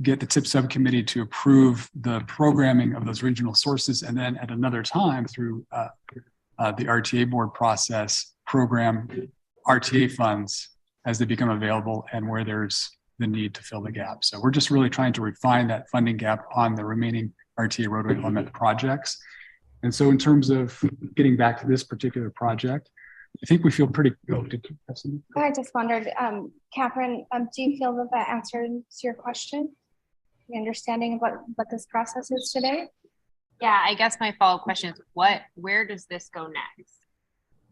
get the TIP subcommittee to approve the programming of those regional sources, and then at another time through the RTA board process, program RTA funds as they become available and where there's the need to fill the gap. So we're just really trying to refine that funding gap on the remaining RTA roadway element projects. And so in terms of getting back to this particular project, I think we feel pretty good. I just wondered, Catherine, do you feel that that answers your question? The understanding of what this process is today? Yeah, I guess my follow-up question is where does this go next?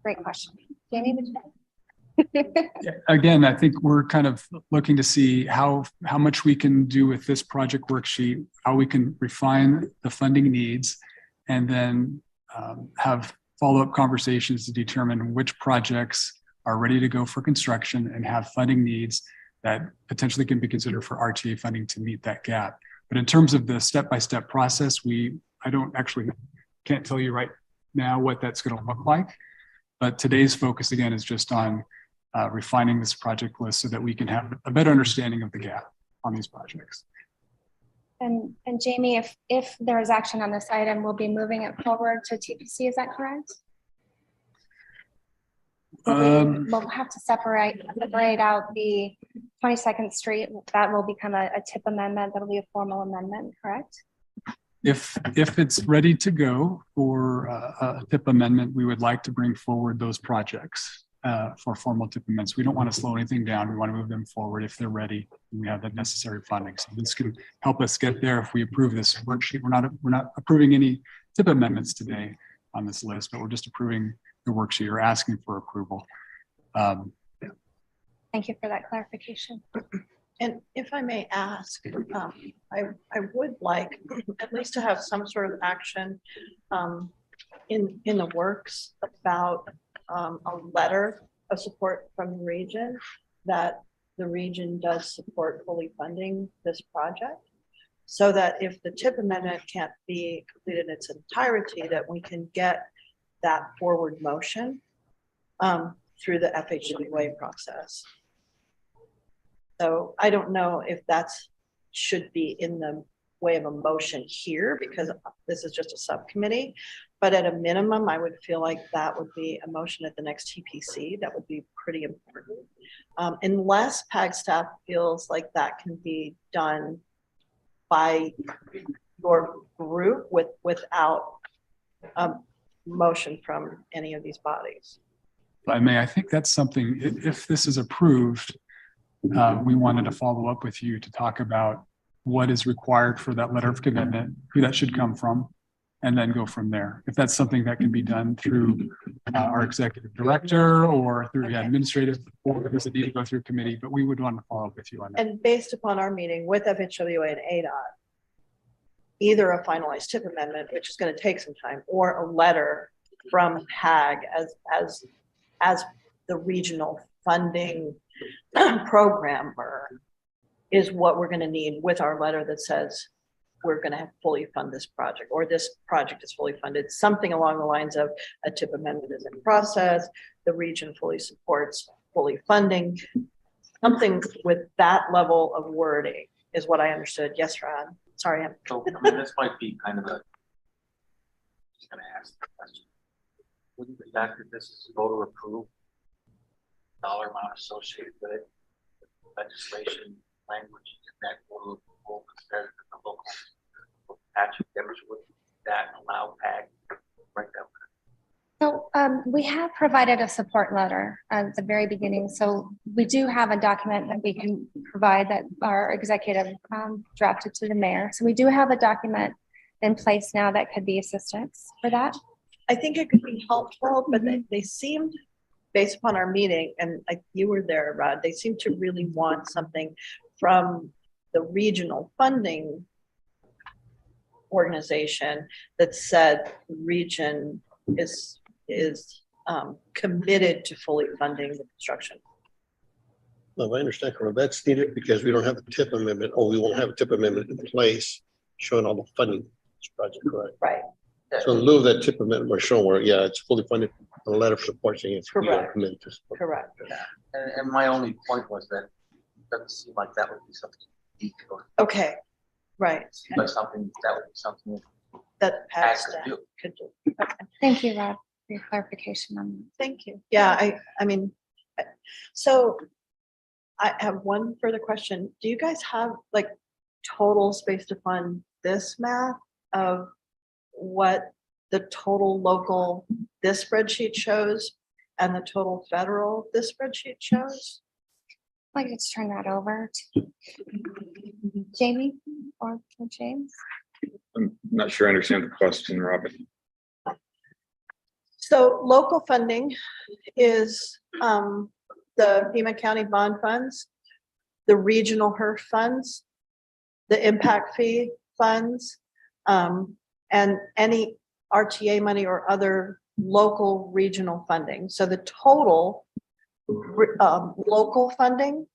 Great question. Jamie, would you? Yeah, again, I think we're kind of looking to see how much we can do with this project worksheet, how we can refine the funding needs, and then have follow-up conversations to determine which projects are ready to go for construction and have funding needs that potentially can be considered for RTA funding to meet that gap. But in terms of the step-by-step process, can't tell you right now what that's going to look like. But today's focus again is just on refining this project list so that we can have a better understanding of the gap on these projects. And Jamie, if there is action on this item, we'll be moving it forward to TPC, is that correct? We'll have to separate out the 22nd Street. That will become a TIP amendment. That'll be a formal amendment, correct? If it's ready to go for a TIP amendment, we would like to bring forward those projects for formal TIP amendments. We don't want to slow anything down. We want to move them forward if they're ready and we have the necessary funding. So this can help us get there if we approve this worksheet. We're not approving any TIP amendments today on this list, but we're just approving the worksheet or asking for approval. Yeah. Thank you for that clarification. And if I may ask, I would like at least to have some sort of action in the works about a letter of support from the region that the region does support fully funding this project, so that if the TIP amendment can't be completed in its entirety, that we can get that forward motion through the FHWA process. So I don't know if that should be in the way of a motion here because this is just a subcommittee. But at a minimum, I would feel like that would be a motion at the next TPC. That would be pretty important. Unless PAG staff feels like that can be done by your group without a motion from any of these bodies. If I may, I think that's something, if this is approved, we wanted to follow up with you to talk about what is required for that letter of commitment, who that should come from, and then go from there. If that's something that can be done through our executive director or through the administrative, or does it need to go through committee, but we would want to follow up with you on that. And based upon our meeting with FHWA and ADOT, either a finalized tip amendment, which is going to take some time, or a letter from PAG as the regional funding programmer is what we're going to need with our letter that says we're going to fully fund this project, or this project is fully funded, something along the lines of a tip amendment is in process, the region fully supports fully funding, something with that level of wording is what I understood. Yes, Ron. Sorry. So, I mean, this might be kind of a, just gonna ask the question. Wouldn't the fact that this is voter approved, dollar amount associated with it, legislation, language, that will compared to the local patch members, would that allow PAG right now? So we have provided a support letter at the very beginning. So we do have a document that we can provide that our executive drafted to the mayor. So we do have a document in place now that could be assistance for that. I think it could be helpful, but they seemed, based upon our meeting, and you were there, Rod, they seem to really want something from the regional funding organization that said region is committed to fully funding the construction. Well, I understand, Carol, that's needed because we don't have a tip amendment, or we won't have a tip amendment in place showing all the funding for this project, correct? Right. So in lieu of that tip amendment, we're showing where, yeah, it's fully funded, a letter of support saying it's Correct. committed to support. Correct. And my only point was that it doesn't seem like that would be something unique or Okay. Right. it seems like something that would be something That PAG PAG could staff do. could do. Okay. Thank you, Rob, for your clarification on that. Thank you. Yeah, I mean, so I have one further question. Do you guys have like totals based upon this math of what the total local this spreadsheet shows and the total federal this spreadsheet shows? I can just turn that over to Jamie or James. I'm not sure I understand the question, Robin. So local funding is the Pima County bond funds, the regional HERF funds, the impact fee funds, and any RTA money or other local regional funding. So the total local funding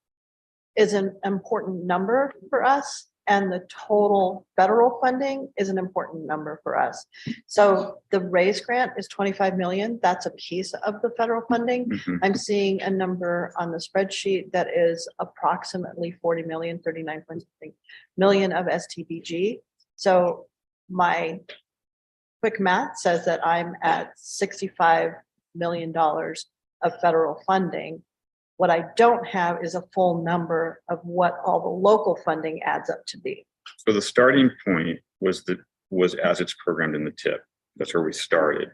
is an important number for us, and the total federal funding is an important number for us. So the RAISE grant is 25 million. That's a piece of the federal funding. I'm seeing a number on the spreadsheet that is approximately 40 million, 39 million of STBG. So my quick math says that I'm at $65 million of federal funding. What I don't have is a full number of what all the local funding adds up to be. So the starting point was as it's programmed in the tip. That's where we started.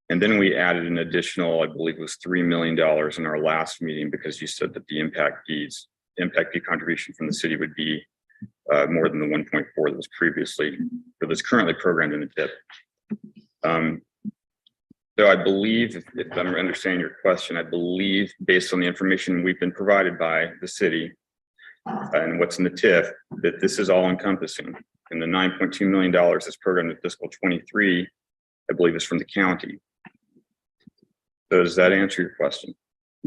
And then we added an additional, I believe it was $3 million in our last meeting, because you said that the impact fee contribution from the city would be more than the 1.4 that was previously, that was currently programmed in the tip. So I believe, if I'm understanding your question, I believe based on the information we've been provided by the city and what's in the TIF, that this is all encompassing. And the $9.2 million that's programmed in fiscal 23, I believe is from the county. So does that answer your question?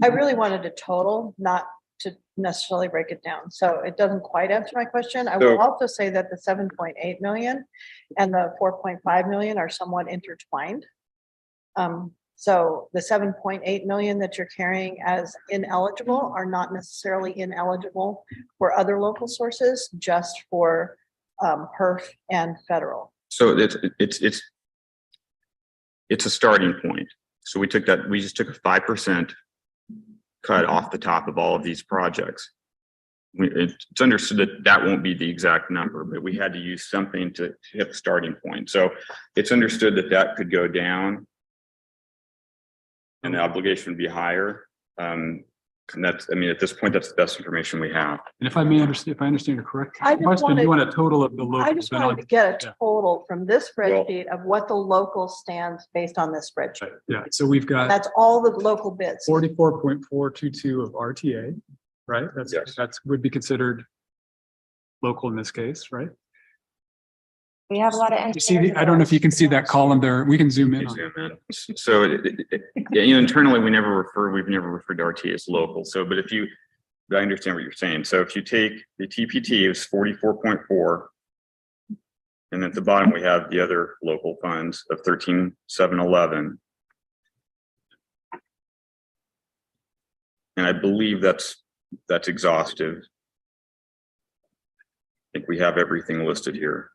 I really wanted a total, not to necessarily break it down. So it doesn't quite answer my question. I will also say that the 7.8 million and the 4.5 million are somewhat intertwined. So the 7.8 million that you're carrying as ineligible are not necessarily ineligible for other local sources, just for HERF and federal. So it's a starting point. So we just took a 5% cut off the top of all of these projects. It's understood that that won't be the exact number, but we had to use something to hit the starting point. So it's understood that that could go down and the obligation would be higher. And that's, I mean, at this point, that's the best information we have. And if I understand it correctly, I just you want a total of the local. I just wanted to get a total from this spreadsheet of what the local stands based on this spreadsheet. Yeah, so we've got That's all the local bids. 44.422 of RTA, right? Yes. That's would be considered local in this case, right? We have a lot of. You see, I don't know if you can see that column there. We can zoom in. So internally, we've never referred to RTA as local. So, but I understand what you're saying. So if you take the TPT, is 44.4, and at the bottom we have the other local funds of 13,711, and I believe that's exhaustive. I think we have everything listed here.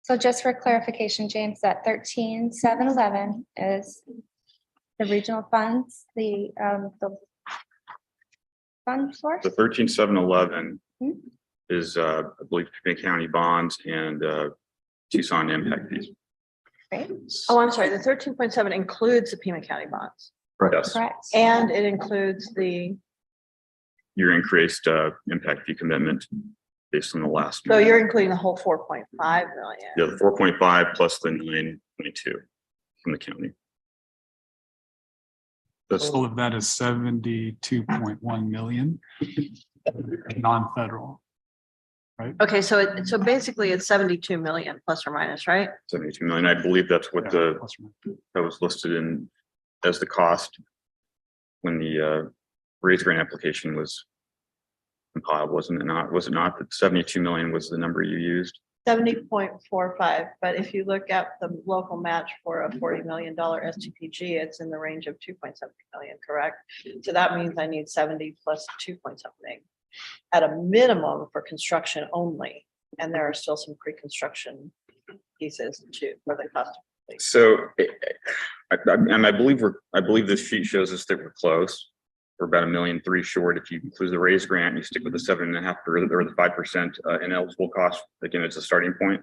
So just for clarification, James, that 13,711 is the regional funds, the fund source? The 13,711 is, I believe, Pima County bonds and Tucson impact fees. Great. Oh, I'm sorry. The 13.7 includes the Pima County bonds. Yes. Correct. And it includes Your increased impact fee commitment based on the last. so you're including the whole 4.5 million. Yeah, the 4.5 plus the 9.2 from the county. That's All of that is 72.1 million non-federal. Right. Okay, so basically it's 72 million plus or minus, right? 72 million. I believe that's what that was listed in as the cost when the raise grant application was compiled, wasn't it not? Was it not that 72 million was the number you used? 70.45, but if you look at the local match for a $40 million STPG, it's in the range of 2.7 million, correct? So that means I need 70 plus 2 point something at a minimum for construction only. And there are still some pre-construction pieces too for the cost. So, I believe this sheet shows us that we're close. We're about $1.3 million short. If you include the raise grant, you stick with the 7.5% or the 5% ineligible cost. Again, it's a starting point.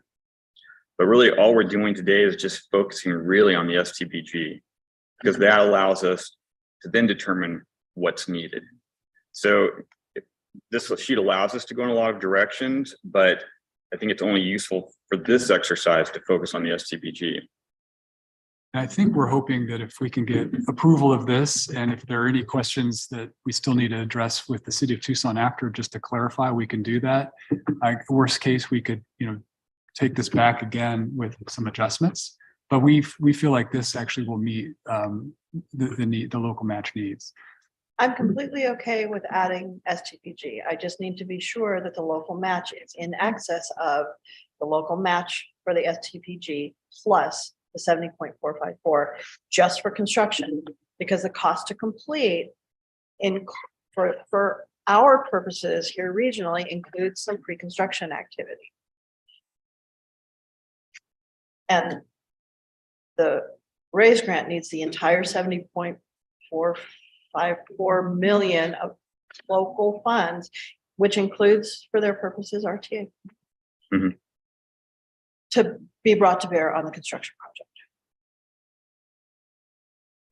But really, all we're doing today is just focusing really on the STPG, because that allows us to then determine what's needed. So this sheet allows us to go in a lot of directions, but I think it's only useful for this exercise to focus on the STPG. I think we're hoping that if we can get approval of this, and if there are any questions that we still need to address with the city of Tucson after, just to clarify, we can do that. Worst case, we could, take this back again with some adjustments. But we feel like this actually will meet the local match needs. I'm completely okay with adding STPG. I just need to be sure that the local match is in excess of the local match for the STPG plus the 70.454 just for construction, because the cost to complete for our purposes here regionally includes some pre-construction activity. And the raise grant needs the entire 70.454 million of local funds, which includes for their purposes RTA. Mm-hmm. To be brought to bear on the construction project.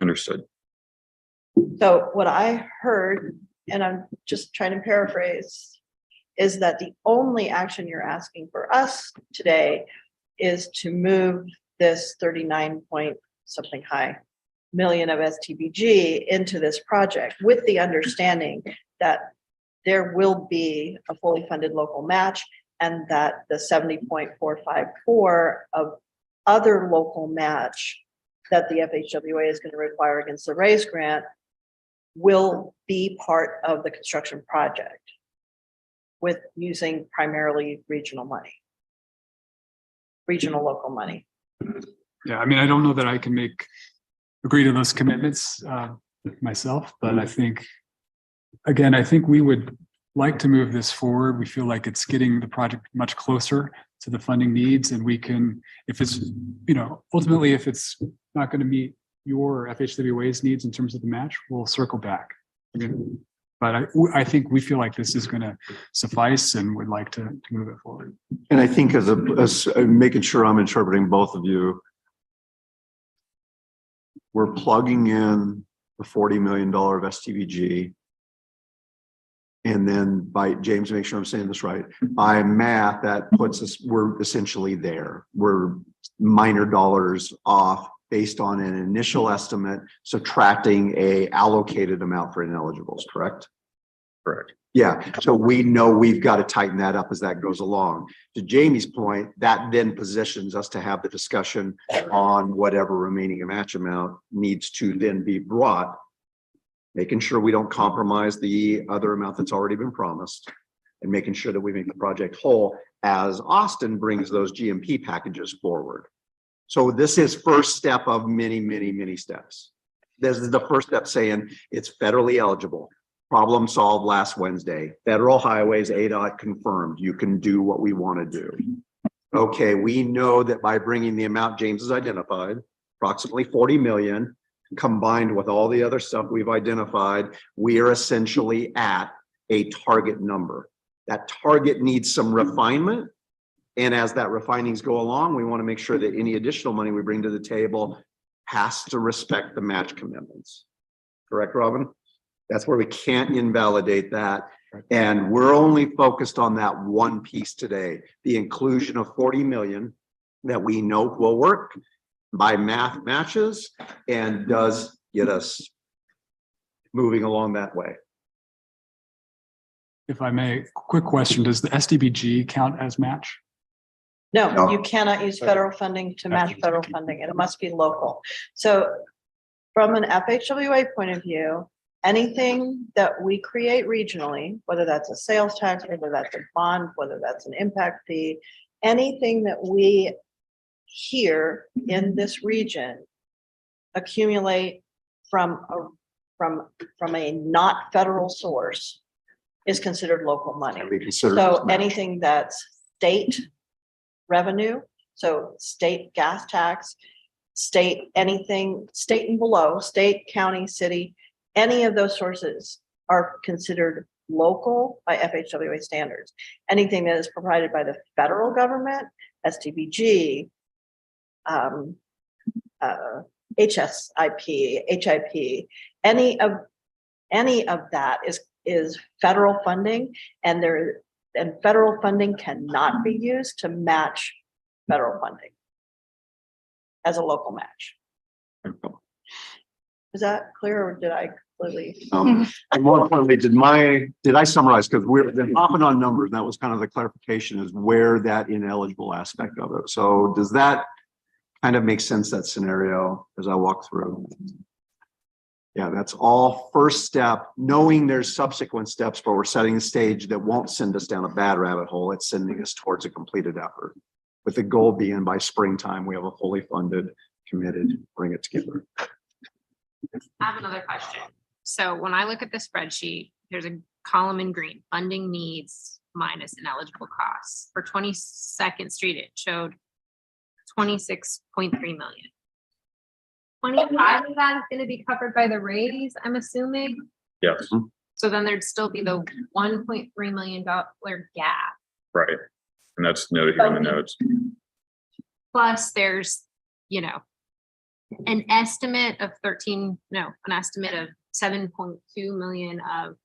Understood. So what I heard, and I'm just trying to paraphrase, is that the only action you're asking for us today is to move this 39 point something high million of STBG into this project with the understanding that there will be a fully funded local match and that the 70.454 of other local match that the FHWA is going to require against the raise grant will be part of the construction project with using primarily regional local money. Yeah, I mean, I don't know that I can agree to those commitments myself, but I think again, I think we would like to move this forward. We feel like it's getting the project much closer to the funding needs, and we can, if it's, ultimately, if it's not going to meet your FHWA's needs in terms of the match, we'll circle back. Again, but I think we feel like this is going to suffice and would like to move it forward. And I think as making sure I'm interpreting both of you, we're plugging in the $40 million of STVG. And then by James, make sure I'm saying this right. By math, that puts us, we're essentially there. We're minor dollars off based on an initial estimate, subtracting a allocated amount for ineligibles, correct? Correct. Yeah, so we know we've got to tighten that up as that goes along. To Jamie's point, that then positions us to have the discussion on whatever remaining match amount needs to then be brought, making sure we don't compromise the other amount that's already been promised, and making sure that we make the project whole as Austin brings those GMP packages forward. So this is first step of many, many, many steps. This is the first step saying it's federally eligible. Problem solved last Wednesday. Federal highways, ADOT confirmed. You can do what we want to do. Okay, we know that by bringing the amount James has identified, approximately 40 million, combined with all the other stuff we've identified, we are essentially at a target number. That target needs some refinement. And as that refinings go along, we want to make sure that any additional money we bring to the table has to respect the match commitments. Correct, Robin? That's where we can't invalidate that. And we're only focused on that one piece today, the inclusion of 40 million that we know will work by math matches and does get us moving along that way. If I may, quick question, does the SDBG count as match? No, you cannot use federal funding to match federal funding. It must be local. So from an FHWA point of view, anything that we create regionally, whether that's a sales tax, whether that's a bond, whether that's an impact fee, anything that we here in this region accumulate from a not federal source is considered local money. So anything that's state revenue, so state gas tax, state anything, state and below, state, county, city, any of those sources are considered local by FHWA standards. Anything that is provided by the federal government, STBG, HSIP, HIP, any of that is federal funding, and federal funding cannot be used to match federal funding as a local match. Is that clear, or did I clearly? And more importantly, did I summarize? Because we've been hopping on numbers. That was kind of the clarification, is where that ineligible aspect of it. So does that kind of make sense, that scenario, as I walk through? Yeah, that's all first step, knowing there's subsequent steps, but we're setting the stage that won't send us down a bad rabbit hole. It's sending us towards a completed effort, with the goal being by springtime, we have a fully funded, committed, bring it together. I have another question. So when I look at the spreadsheet, there's a column in green, funding needs minus ineligible costs. For 22nd Street, it showed 26.3 million. 25 of that is going to be covered by the raise, I'm assuming. Yes. So then there'd still be the $1.3 million gap. Right. And that's noted here in the notes. Plus there's, an estimate of 7.2 million of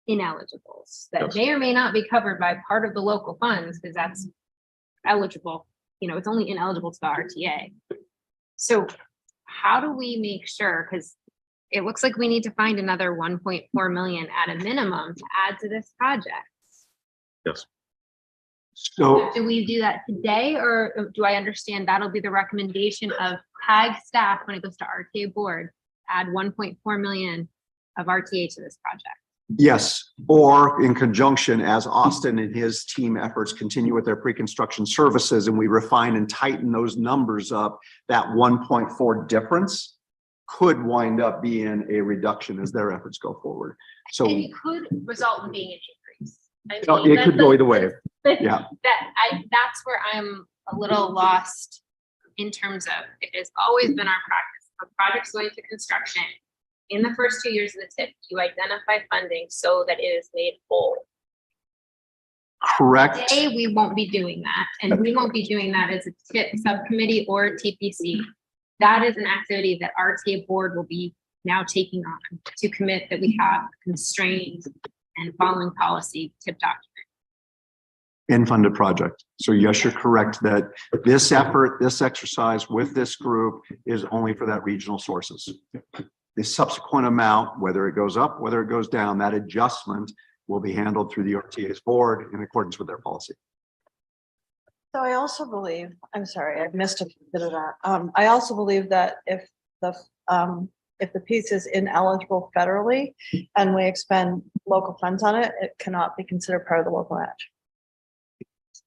ineligibles that may or may not be covered by part of the local funds, because that's eligible. It's only ineligible to the RTA. So how do we make sure, because it looks like we need to find another 1.4 million at a minimum to add to this project. Yes. So do we do that today, or do I understand that'll be the recommendation of PAG staff when it goes to RTA board, add 1.4 million of RTA to this project? yes, or in conjunction, as Austin and his team efforts continue with their pre-construction services and we refine and tighten those numbers up, that 1.4 difference could wind up being a reduction as their efforts go forward. So And it could result in being an increase. I no, mean, it could go either way. Yeah. That's where I'm a little lost in terms of, it has always been our practice, of projects going to construction. In the first 2 years of the TIP, you identify funding so that it is made whole. Correct. Today, we won't be doing that, and we won't be doing that as a TIP subcommittee or TPC. That is an activity that our TA board will be now taking on to commit that we have constrained and following policy TIP document. In-funded project. So yes, you're correct that this effort, this exercise with this group is only for that regional sources. The subsequent amount, whether it goes up, whether it goes down, that adjustment will be handled through the RTA's board in accordance with their policy. So I also believe, I'm sorry, I missed a bit of that. I also believe that if the piece is ineligible federally and we expend local funds on it, it cannot be considered part of the local match.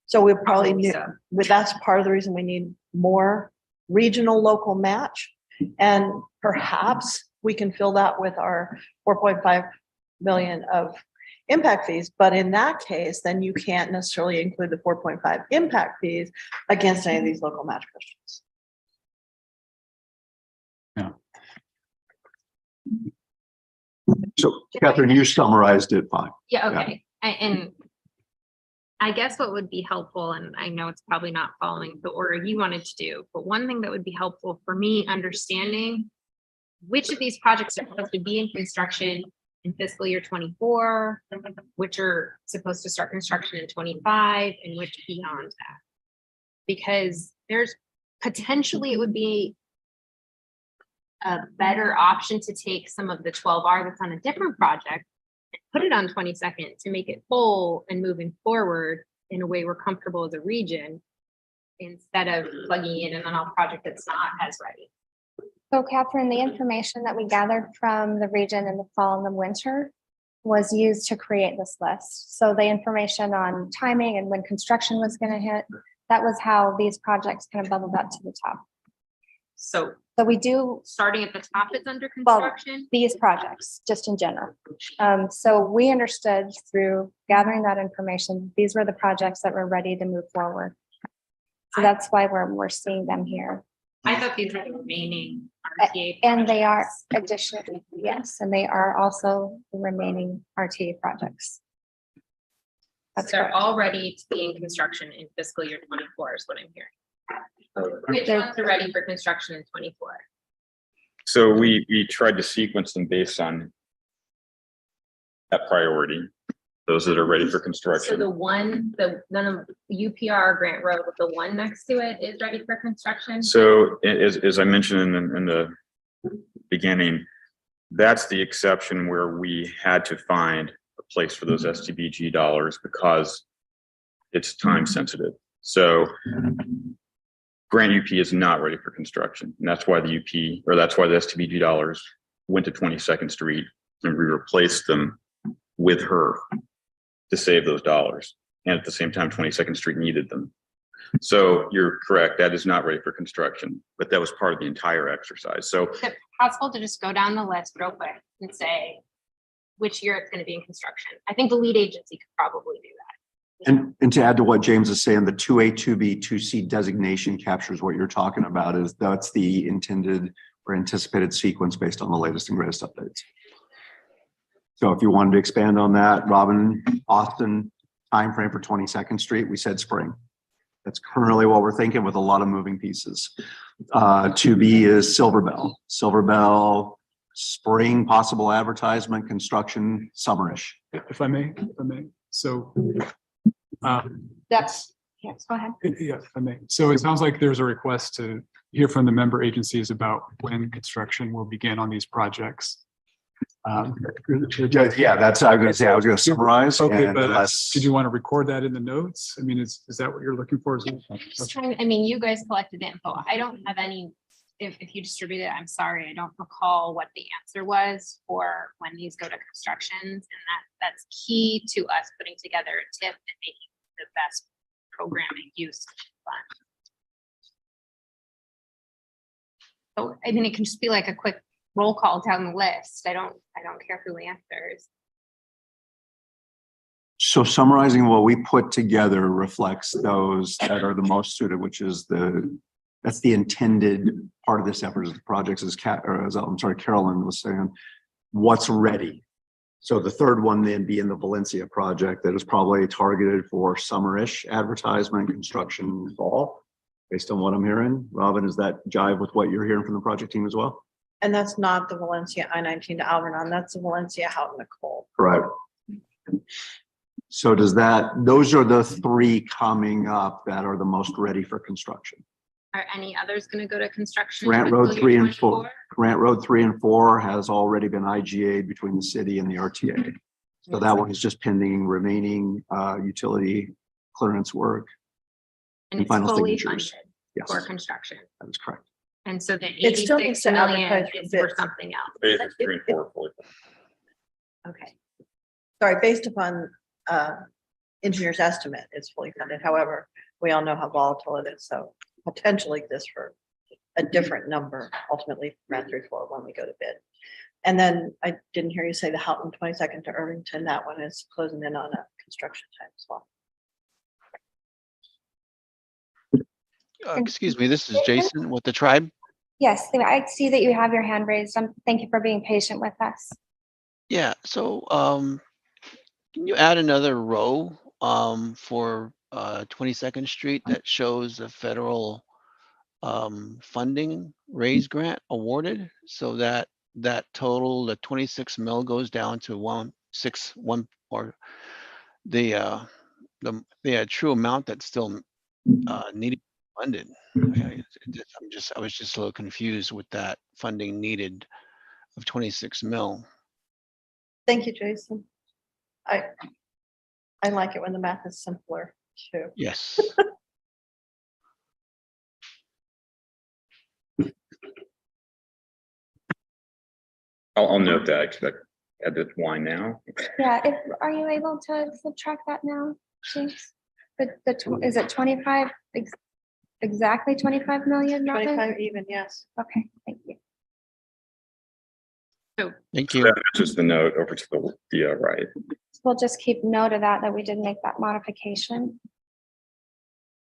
So we probably need, that's part of the reason we need more regional local match. And perhaps we can fill that with our 4.5 million of impact fees. But in that case, then you can't necessarily include the 4.5 impact fees against any of these local match questions. So Catherine, you summarized it fine. Yeah, okay. And I guess what would be helpful, and I know it's probably not following the order you wanted to do, but one thing that would be helpful for me understanding which of these projects are supposed to be in construction in fiscal year 24, which are supposed to start construction in 25, and which beyond that. Because there's potentially, it would be a better option to take some of the 12R that's on a different project and put it on 22nd to make it full and moving forward in a way we're comfortable as a region, instead of plugging in an project that's not as ready. So Catherine, the information that we gathered from the region in the fall and the winter was used to create this list. So the information on timing and when construction was going to hit, that was how these projects kind of bubbled up to the top. So we do, starting at the top, it's under construction. these projects, just in general. So we understood through gathering that information, these were the projects that were ready to move forward. So that's why we're seeing them here. I thought these were the remaining RTA and they are additionally, yes, and they are also the remaining RTA projects. That's They're correct. all ready to be in construction in fiscal year 24 is what I'm hearing. Which ones are ready for construction in 24? So we tried to sequence them based on that priority, those that are ready for So construction. none of UPR Grant Road, with the one next to it is ready for construction? So as I mentioned in the beginning, that's the exception where we had to find a place for those STBG dollars because it's time sensitive. So Grant UP is not ready for construction. And that's why the STBG dollars went to 22nd Street and we replaced them with her to save those dollars. And at the same time, 22nd Street needed them. So you're correct, that is not ready for construction, but that was part of the entire exercise. So Is it possible to just go down the list real quick and say which year it's going to be in construction? I think the lead agency could probably do that. And to add to what James is saying, the 2A, 2B, 2C designation captures what you're talking about. That's the intended or anticipated sequence based on the latest and greatest updates. So if you wanted to expand on that, Robin, Austin, timeframe for 22nd Street, we said spring. That's currently what we're thinking with a lot of moving pieces. 2B is Silver Bell. Silver Bell, spring, possible advertisement, construction, summerish. If I may. So That's, yes, go ahead. yeah, if I may. So it sounds like there's a request to hear from the member agencies about when construction will begin on these projects. Yeah, that's, I was going to summarize. Okay, and but unless- did you want to record that in the notes? I mean, is that what you're looking for? Just trying, I mean, you guys collected the info. I don't have any, if you distributed it, I'm sorry, I don't recall what the answer was for when these go to constructions. And that's key to us putting together a tip and making the best programming use of the fund. So, I mean, it can just be like a quick roll call down the list. I don't care who answers. So summarizing what we put together reflects those that are the most suited, which is that's the intended part of this effort is the projects as Carolyn was saying, what's ready. So the third one then being the Valencia project that is probably targeted for summerish advertisement, construction fall, based on what I'm hearing. Robin, does that jive with what you're hearing from the project team as well? And that's not the Valencia I-19 to Alvernon, that's the Valencia Houghton Nicole. Correct. So those are the three coming up that are the most ready for construction. Are any others going to go to construction? in Grant Road fiscal 3 year and 4. 24? Grant Road 3 and 4 has already been IGA'd between the city and the RTA. So that one is just pending remaining utility clearance work. And it's final fully signatures. funded Yes, for construction. that is correct. And so the It still needs 86 to million advertise for is for bids. something else. Phases 3 and 4 fully funded. Okay. Sorry, based upon engineer's estimate, it's fully funded. However, we all know how volatile it is, so potentially this for a different number, ultimately round 3-4 when we go to bid. And then I didn't hear you say the Houghton 22nd to Irvington, that one is closing in on a construction time as well. Excuse me, this is Jason with the tribe. Yes, I see that you have your hand raised. Thank you for being patient with us. Yeah, so can you add another row for 22nd Street that shows the federal funding raise grant awarded, so that total, the 26 mil goes down to 161, or the true amount that's still needed funded. I was just a little confused with that funding needed of 26 mil. Thank you, Jason. I like it when the math is simpler too. Yes. I'll note that, expect at this why now. Yeah, are you able to subtract that now, James? Is it 25, exactly 25 million? Robin? 25 even, yes. Okay, thank you. So Thank So you. that matches the note over to the right. We'll just keep note of that we did make that modification.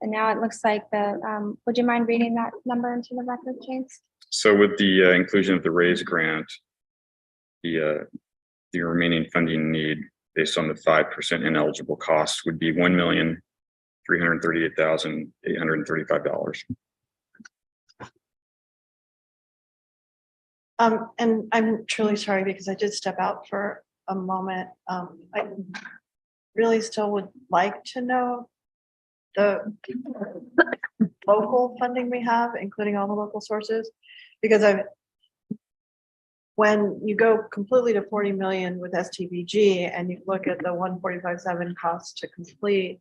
And now it looks like would you mind reading that number into the record, James? So with the inclusion of the raise grant, the remaining funding need based on the 5% ineligible costs would be $1,338,835. And I'm truly sorry because I did step out for a moment. I really still would like to know the local funding we have, including all the local sources, because when you go completely to 40 million with STBG and you look at the 145.7 cost to complete,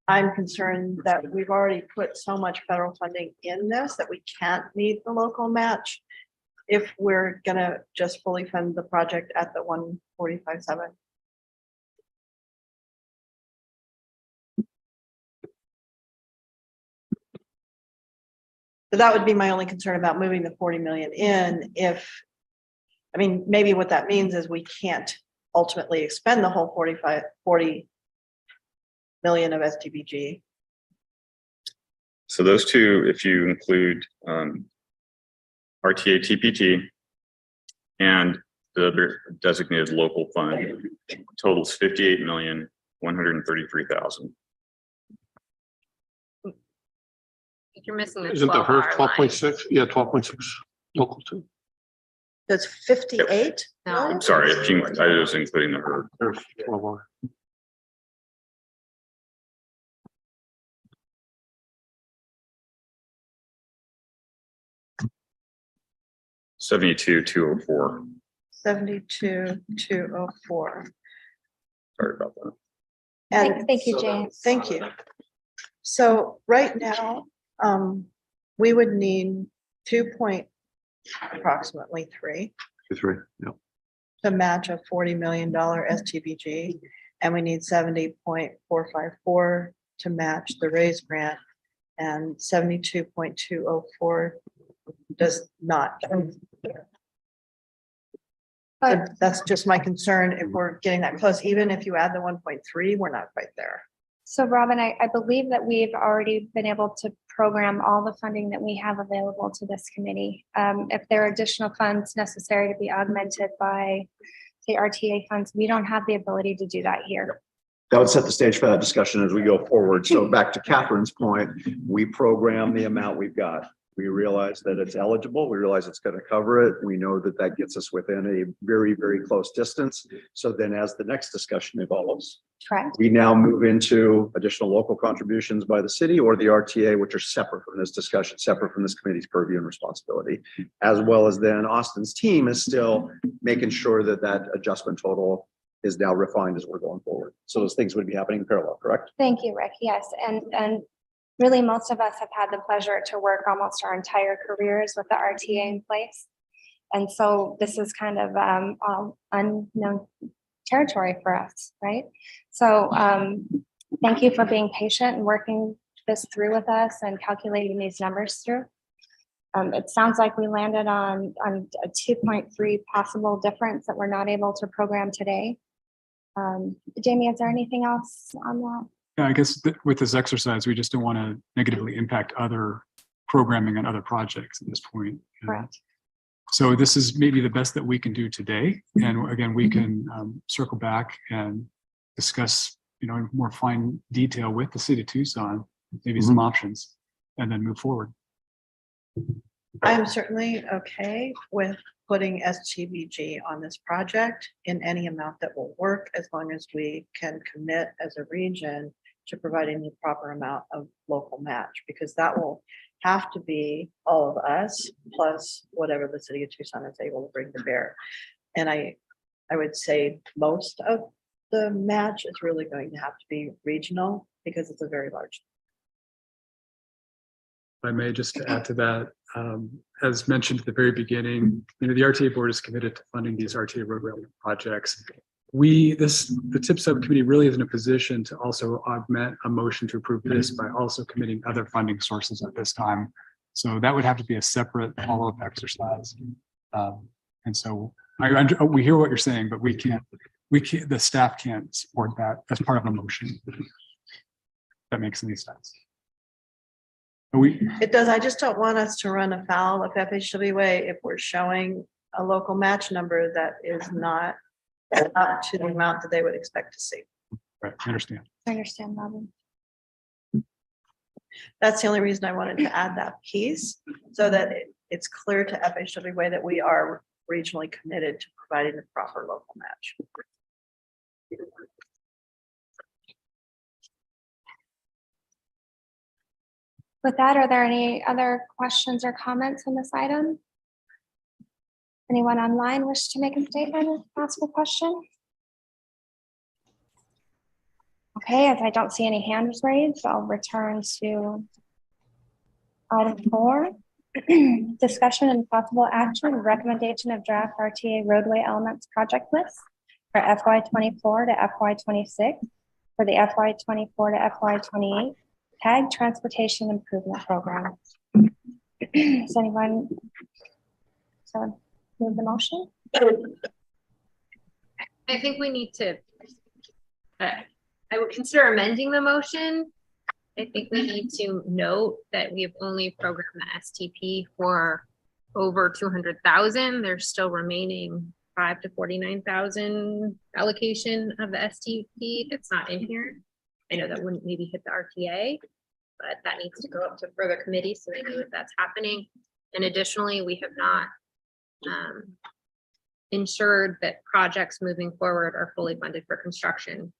I'm concerned that we've already put so much federal funding in this that we can't meet the local match if we're gonna just fully fund the project at the 145.7. So that would be my only concern about moving the 40 million in. I mean, maybe what that means is we can't ultimately expend the whole 40 million of STBG. So those two, if you include RTA TPT and the other designated local fund, totals 58,133,000. you're missing the Isn't the 12 HERF hour line. 12.6? Yeah, 12.6 local too. That's 58. No. I'm sorry, I was including the HERF. HERF 12 hour. $72,204. 72,204. Sorry about that. And Thank you, James. thank you. So right now, we would need approximately 3 Yep. to match a $40 million STBG, and we need 70.454 to match the raise grant, and 72.204 does not. But That's just my concern. If we're getting that close, even if you add the 1.3, we're not quite there. so Robin, I believe that we've already been able to program all the funding that we have available to this committee. If there are additional funds necessary to be augmented by the RTA funds, we don't have the ability to do that here. That would set the stage for that discussion as we go forward. So back to Catherine's point, we program the amount we've got. We realize that it's eligible. We realize it's going to cover it. We know that that gets us within a very, very close distance. So then as the next discussion evolves, Correct. we now move into additional local contributions by the city or the RTA, which are separate from this discussion, separate from this committee's purview and responsibility, as well as then Austin's team is still making sure that that adjustment total is now refined as we're going forward. So those things would be happening in parallel, correct? Thank you, Rick. Yes, and really most of us have had the pleasure to work almost our entire careers with the RTA in place. And so this is kind of unknown territory for us, right? So thank you for being patient and working this through with us and calculating these numbers through. It sounds like we landed on a 2.3 possible difference that we're not able to program today. Jamie, is there anything else on that? Yeah, I guess with this exercise, we just don't want to negatively impact other programming and other projects at this point. Correct. So this is maybe the best that we can do today. And again, we can circle back and discuss, in more fine detail with the city of Tucson, maybe some options, and then move forward. I'm certainly okay with putting STBG on this project in any amount that will work, as long as we can commit as a region to providing the proper amount of local match, because that will have to be all of us plus whatever the city of Tucson is able to bring to bear. And I would say most of the match is really going to have to be regional because it's a very large. If I may just add to that, as mentioned at the very beginning, the RTA board is committed to funding these RTA road rail projects. The TIP subcommittee really is in a position to also augment a motion to approve this by also committing other funding sources at this time. So that would have to be a separate follow-up exercise. And so we hear what you're saying, but we can't, the staff can't support that as part of a motion. That makes any sense. It does. I just don't want us to run afoul of FHWA if we're showing a local match number that is not up to the amount that they would expect to see. Right, I understand. I understand, Robin. That's the only reason I wanted to add that piece, so that it's clear to FHWA that we are regionally committed to providing the proper local match. With that, are there any other questions or comments on this item? Anyone online wish to make a statement or ask a question? Okay, as I don't see any hands raised, I'll return to item 4. Discussion and possible action, recommendation of draft RTA roadway elements project list for FY24 to FY26 for the FY24 to FY28 PAG Transportation Improvement Program. Does anyone move the motion? I think we need to, I would consider amending the motion. I think we need to note that we've only programmed the STP for over 200,000. There's still remaining 5 to 49,000 allocation of the STP that's not in here. I know that wouldn't maybe hit the RTA, but that needs to go up to further committee so they know that that's happening. And additionally, we have not ensured that projects moving forward are fully funded for construction.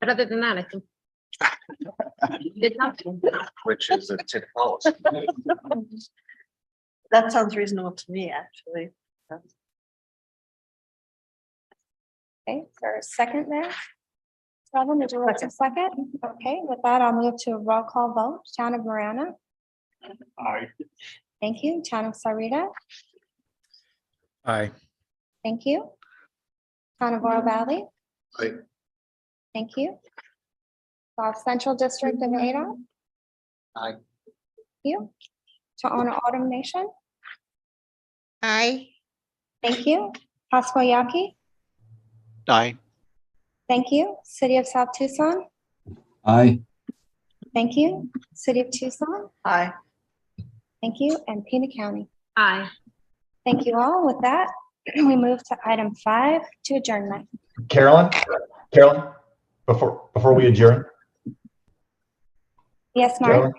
But other than that, I think it's not. Which is a TIP policy. That sounds reasonable to me, actually. Okay, is there a second there? Robin, did you like a second? Okay, with that, I'll move to a roll call vote. Town of Marana. Aye. Thank you. Town of Sarita. Aye. Thank you. Town of Oro Valley. Aye. Thank you. South Central District of Ada. Aye. Thank you. To Autumn Nation. Aye. Thank you. Pascal Yaki? Aye. Thank you. City of South Tucson? Aye. Thank you. City of Tucson? Aye. Thank you. And Pima County? Aye. Thank you all. With that, we move to item 5 to adjournment. Carolyn, before we adjourn, Yes, Mark? Carolyn?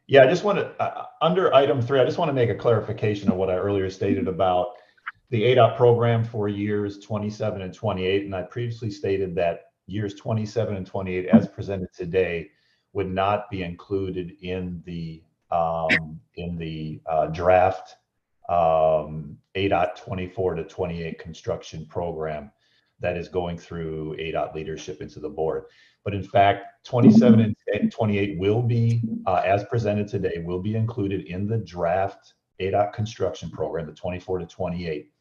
Yeah, I just want to, under item 3, I just want to make a clarification of what I earlier stated about the ADOT program for years 27 and 28. And I previously stated that years 27 and 28 as presented today would not be included in the draft ADOT 24 to 28 construction program that is going through ADOT leadership into the board. But in fact, 27 and 28 will be, as presented today, will be included in the draft ADOT construction program, the 24 to 28.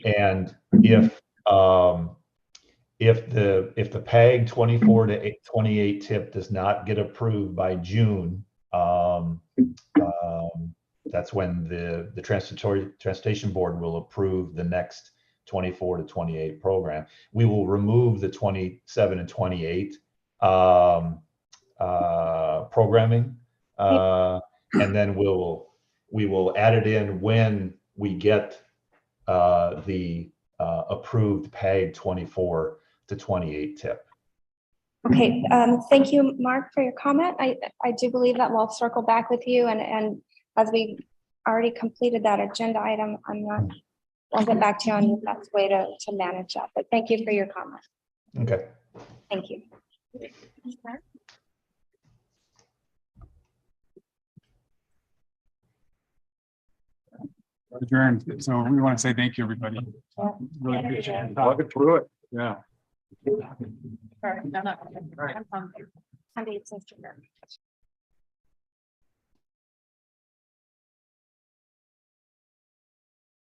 And if the PAG 24 to 28 tip does not get approved by June, that's when the transportation board will approve the next 24 to 28 program. We will remove the 27 and 28 programming, and then we will add it in when we get the approved PAG 24 to 28 tip. Okay, thank you, Mark, for your comment. I do believe that we'll circle back with you, and as we already completed that agenda item, I'll get back to you on the best way to manage that, but thank you for your comment. Okay. Thank you. Adjourned. So we want to say thank you, everybody. Really appreciate it. Walking through it. Yeah. Sorry, no, not. I'm the assistant.